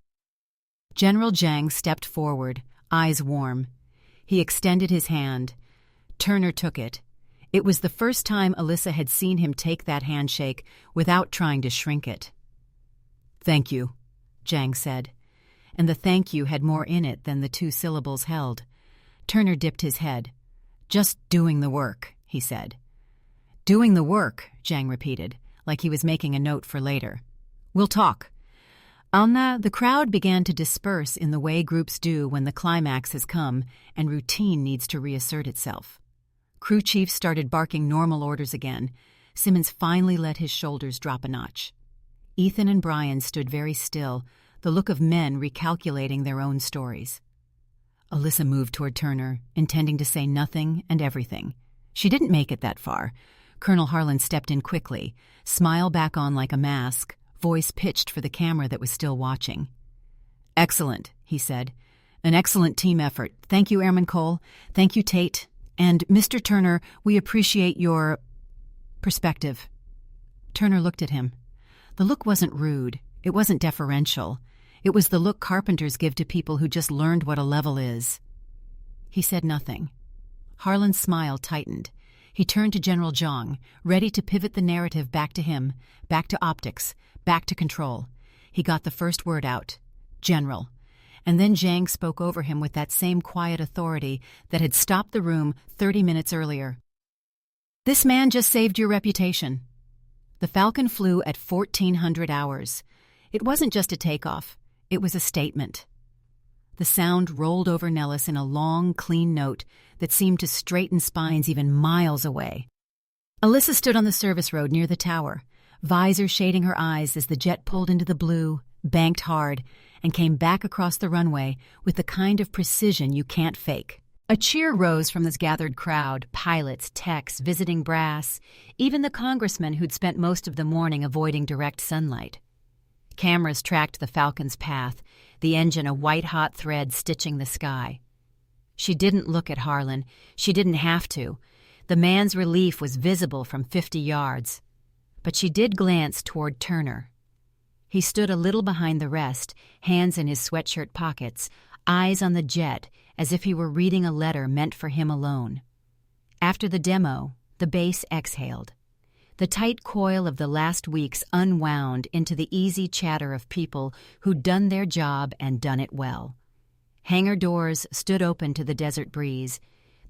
General Zhang stepped forward, eyes warm. He extended his hand. Turner took it. It was the first time Alyssa had seen him take that handshake without trying to shrink it. "Thank you," Zhang said, and the thank you had more in it than the 2 syllables held. Turner dipped his head. "Just doing the work," he said. "Doing the work," Zhang repeated, like he was making a note for later. "We'll talk." The crowd began to disperse in the way groups do when the climax has come and routine needs to reassert itself. Crew chiefs started barking normal orders again. Simmons finally let his shoulders drop a notch. Ethan and Brian stood very still, the look of men recalculating their own stories. Alyssa moved toward Turner, intending to say nothing and everything. She didn't make it that far. Colonel Harlan stepped in quickly, smile back on like a mask, voice pitched for the camera that was still watching. "Excellent," he said. "An excellent team effort. Thank you, Airman Cole. Thank you, Tate. And, Mr. Turner, we appreciate your perspective." Turner looked at him. The look wasn't rude. It wasn't deferential. It was the look carpenters give to people who just learned what a level is. He said nothing. Harlan's smile tightened. He turned to General Zhang, ready to pivot the narrative back to him, back to optics, back to control. He got the first word out. "General." And then Zhang spoke over him with that same quiet authority that had stopped the room 30 minutes earlier. "This man just saved your reputation." The Falcon flew at 1,400 hours. It wasn't just a takeoff. It was a statement. The sound rolled over Nellis in a long, clean note that seemed to straighten spines even miles away. Alyssa stood on the service road near the tower, visor shading her eyes as the jet pulled into the blue, banked hard, and came back across the runway with the kind of precision you can't fake. A cheer rose from this gathered crowd, pilots, techs, visiting brass, even the congressman who'd spent most of the morning avoiding direct sunlight. Cameras tracked the Falcon's path, the engine a white-hot thread stitching the sky. She didn't look at Harlan. She didn't have to. The man's relief was visible from 50 yards. But she did glance toward Turner. He stood a little behind the rest, hands in his sweatshirt pockets, eyes on the jet, as if he were reading a letter meant for him alone. After the demo, the base exhaled. The tight coil of the last weeks unwound into the easy chatter of people who'd done their job and done it well. Hangar doors stood open to the desert breeze.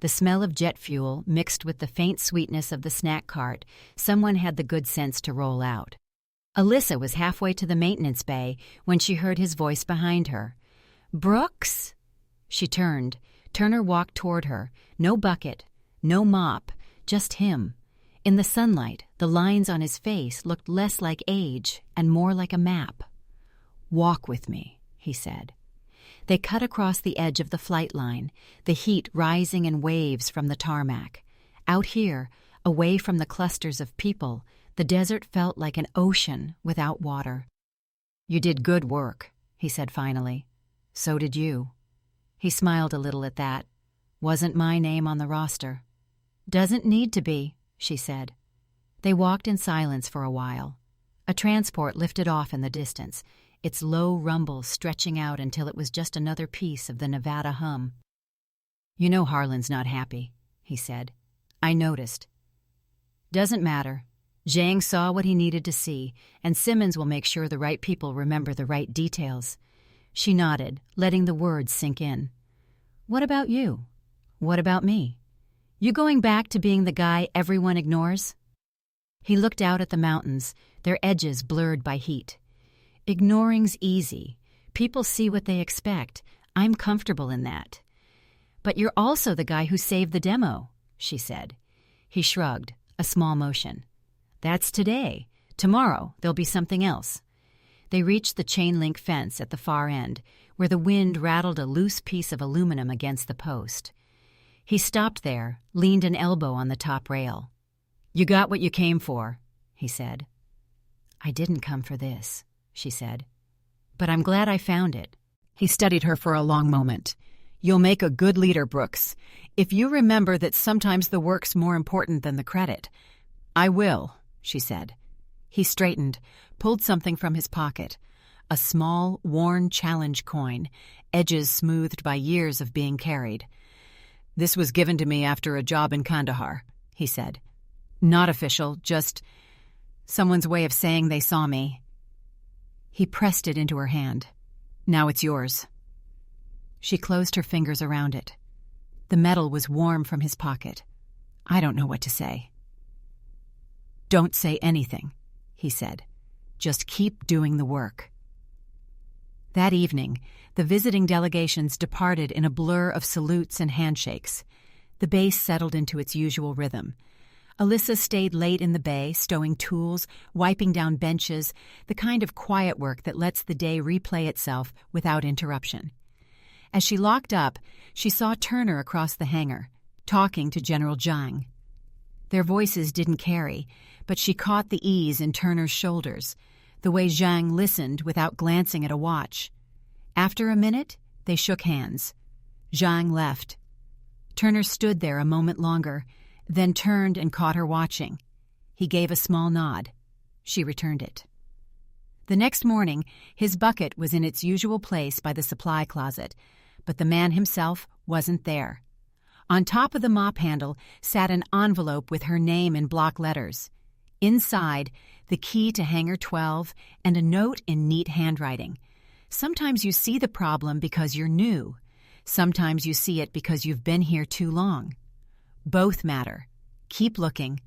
The smell of jet fuel mixed with the faint sweetness of the snack cart someone had the good sense to roll out. Alyssa was halfway to the maintenance bay when she heard his voice behind her. "Brooks?" She turned. Turner walked toward her. No bucket, no mop, just him. In the sunlight, the lines on his face looked less like age and more like a map. "Walk with me," he said. They cut across the edge of the flight line, the heat rising in waves from the tarmac. Out here, away from the clusters of people, the desert felt like an ocean without water. "You did good work," he said finally. "So did you." He smiled a little at that. "Wasn't my name on the roster." "Doesn't need to be," she said. They walked in silence for a while. A transport lifted off in the distance, its low rumble stretching out until it was just another piece of the Nevada hum. "You know Harlan's not happy," he said. "I noticed." "Doesn't matter. Zhang saw what he needed to see, and Simmons will make sure the right people remember the right details." She nodded, letting the words sink in. "What about you? What about me? You going back to being the guy everyone ignores?" He looked out at the mountains, their edges blurred by heat. "Ignoring's easy. People see what they expect. I'm comfortable in that." "But you're also the guy who saved the demo," she said. He shrugged, a small motion. "That's today. Tomorrow there'll be something else." They reached the chain-link fence at the far end, where the wind rattled a loose piece of aluminum against the post. He stopped there, leaned an elbow on the top rail. "You got what you came for," he said. "I didn't come for this," she said. "But I'm glad I found it." He studied her for a long moment. "You'll make a good leader, Brooks, if you remember that sometimes the work's more important than the credit." "I will," she said. He straightened, pulled something from his pocket. A small, worn challenge coin, edges smoothed by years of being carried. "This was given to me after a job in Kandahar," he said. "Not official, just someone's way of saying they saw me." He pressed it into her hand. "Now it's yours." She closed her fingers around it. The metal was warm from his pocket. "I don't know what to say." "Don't say anything," he said. "Just keep doing the work." That evening, the visiting delegations departed in a blur of salutes and handshakes. The base settled into its usual rhythm. Alyssa stayed late in the bay, stowing tools, wiping down benches, the kind of quiet work that lets the day replay itself without interruption. As she locked up, she saw Turner across the hangar, talking to General Zhang. Their voices didn't carry, but she caught the ease in Turner's shoulders, the way Zhang listened without glancing at a watch. After a minute, they shook hands. Zhang left. Turner stood there a moment longer, then turned and caught her watching. He gave a small nod. She returned it. The next morning, his bucket was in its usual place by the supply closet, but the man himself wasn't there. On top of the mop handle sat an envelope with her name in block letters. Inside, the key to Hangar 12 and a note in neat handwriting. Sometimes you see the problem because you're new. Sometimes you see it because you've been here too long. Both matter. Keep looking.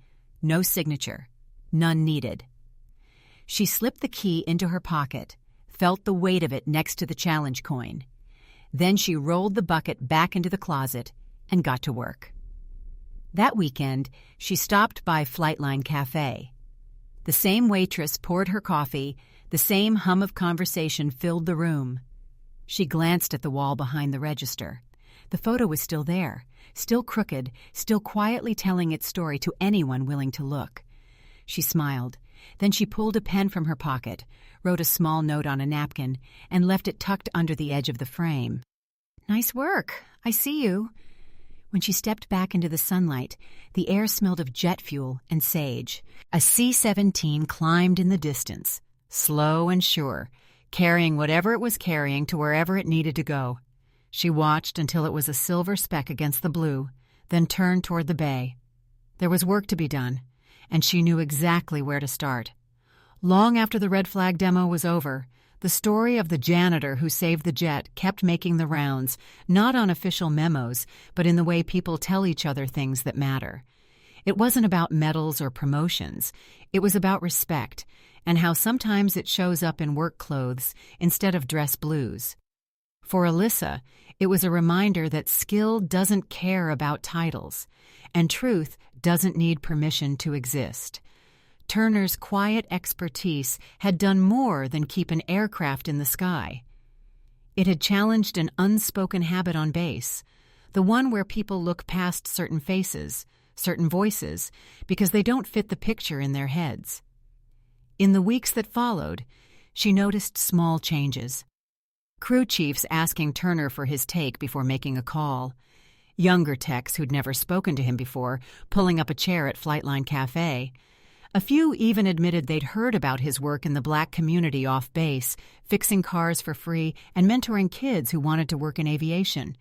No signature. None needed. She slipped the key into her pocket, felt the weight of it next to the challenge coin. Then she rolled the bucket back into the closet and got to work. That weekend, she stopped by Flightline Cafe. The same waitress poured her coffee, the same hum of conversation filled the room. She glanced at the wall behind the register. The photo was still there, still crooked, still quietly telling its story to anyone willing to look. She smiled. Then she pulled a pen from her pocket, wrote a small note on a napkin, and left it tucked under the edge of the frame. "Nice work. I see you." When she stepped back into the sunlight, the air smelled of jet fuel and sage. A C-17 climbed in the distance, slow and sure, carrying whatever it was carrying to wherever it needed to go. She watched until it was a silver speck against the blue, then turned toward the bay. There was work to be done, and she knew exactly where to start. Long after the red flag demo was over, the story of the janitor who saved the jet kept making the rounds, not on official memos, but in the way people tell each other things that matter. It wasn't about medals or promotions. It was about respect, and how sometimes it shows up in work clothes instead of dress blues. For Alyssa, it was a reminder that skill doesn't care about titles, and truth doesn't need permission to exist. Turner's quiet expertise had done more than keep an aircraft in the sky. It had challenged an unspoken habit on base, the one where people look past certain faces, certain voices, because they don't fit the picture in their heads. In the weeks that followed, she noticed small changes. Crew chiefs asking Turner for his take before making a call. Younger techs who'd never spoken to him before pulling up a chair at Flightline Cafe. A few even admitted they'd heard about his work in the black community off base, fixing cars for free and mentoring kids who wanted to work in aviation.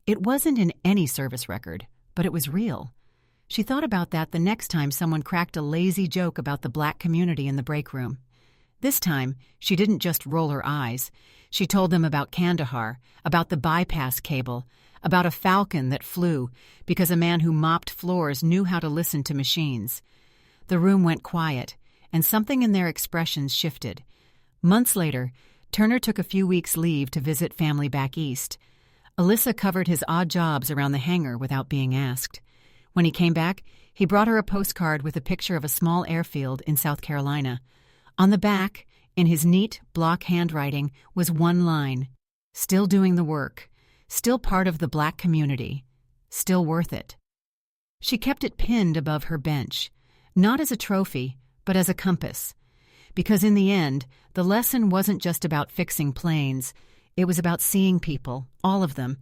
It wasn't in any service record, but it was real. She thought about that the next time someone cracked a lazy joke about the black community in the break room. This time, she didn't just roll her eyes. She told them about Kandahar, about the bypass cable, about a falcon that flew because a man who mopped floors knew how to listen to machines. The room went quiet, and something in their expressions shifted. Months later, Turner took a few weeks' leave to visit family back east. Alyssa covered his odd jobs around the hangar without being asked. When he came back, he brought her a postcard with a picture of a small airfield in South Carolina. On the back, in his neat block handwriting, was one line: "Still doing the work, still part of the black community, still worth it." She kept it pinned above her bench. Not as a trophy, but as a compass. Because in the end, the lesson wasn't just about fixing planes. It was about seeing people, all of them,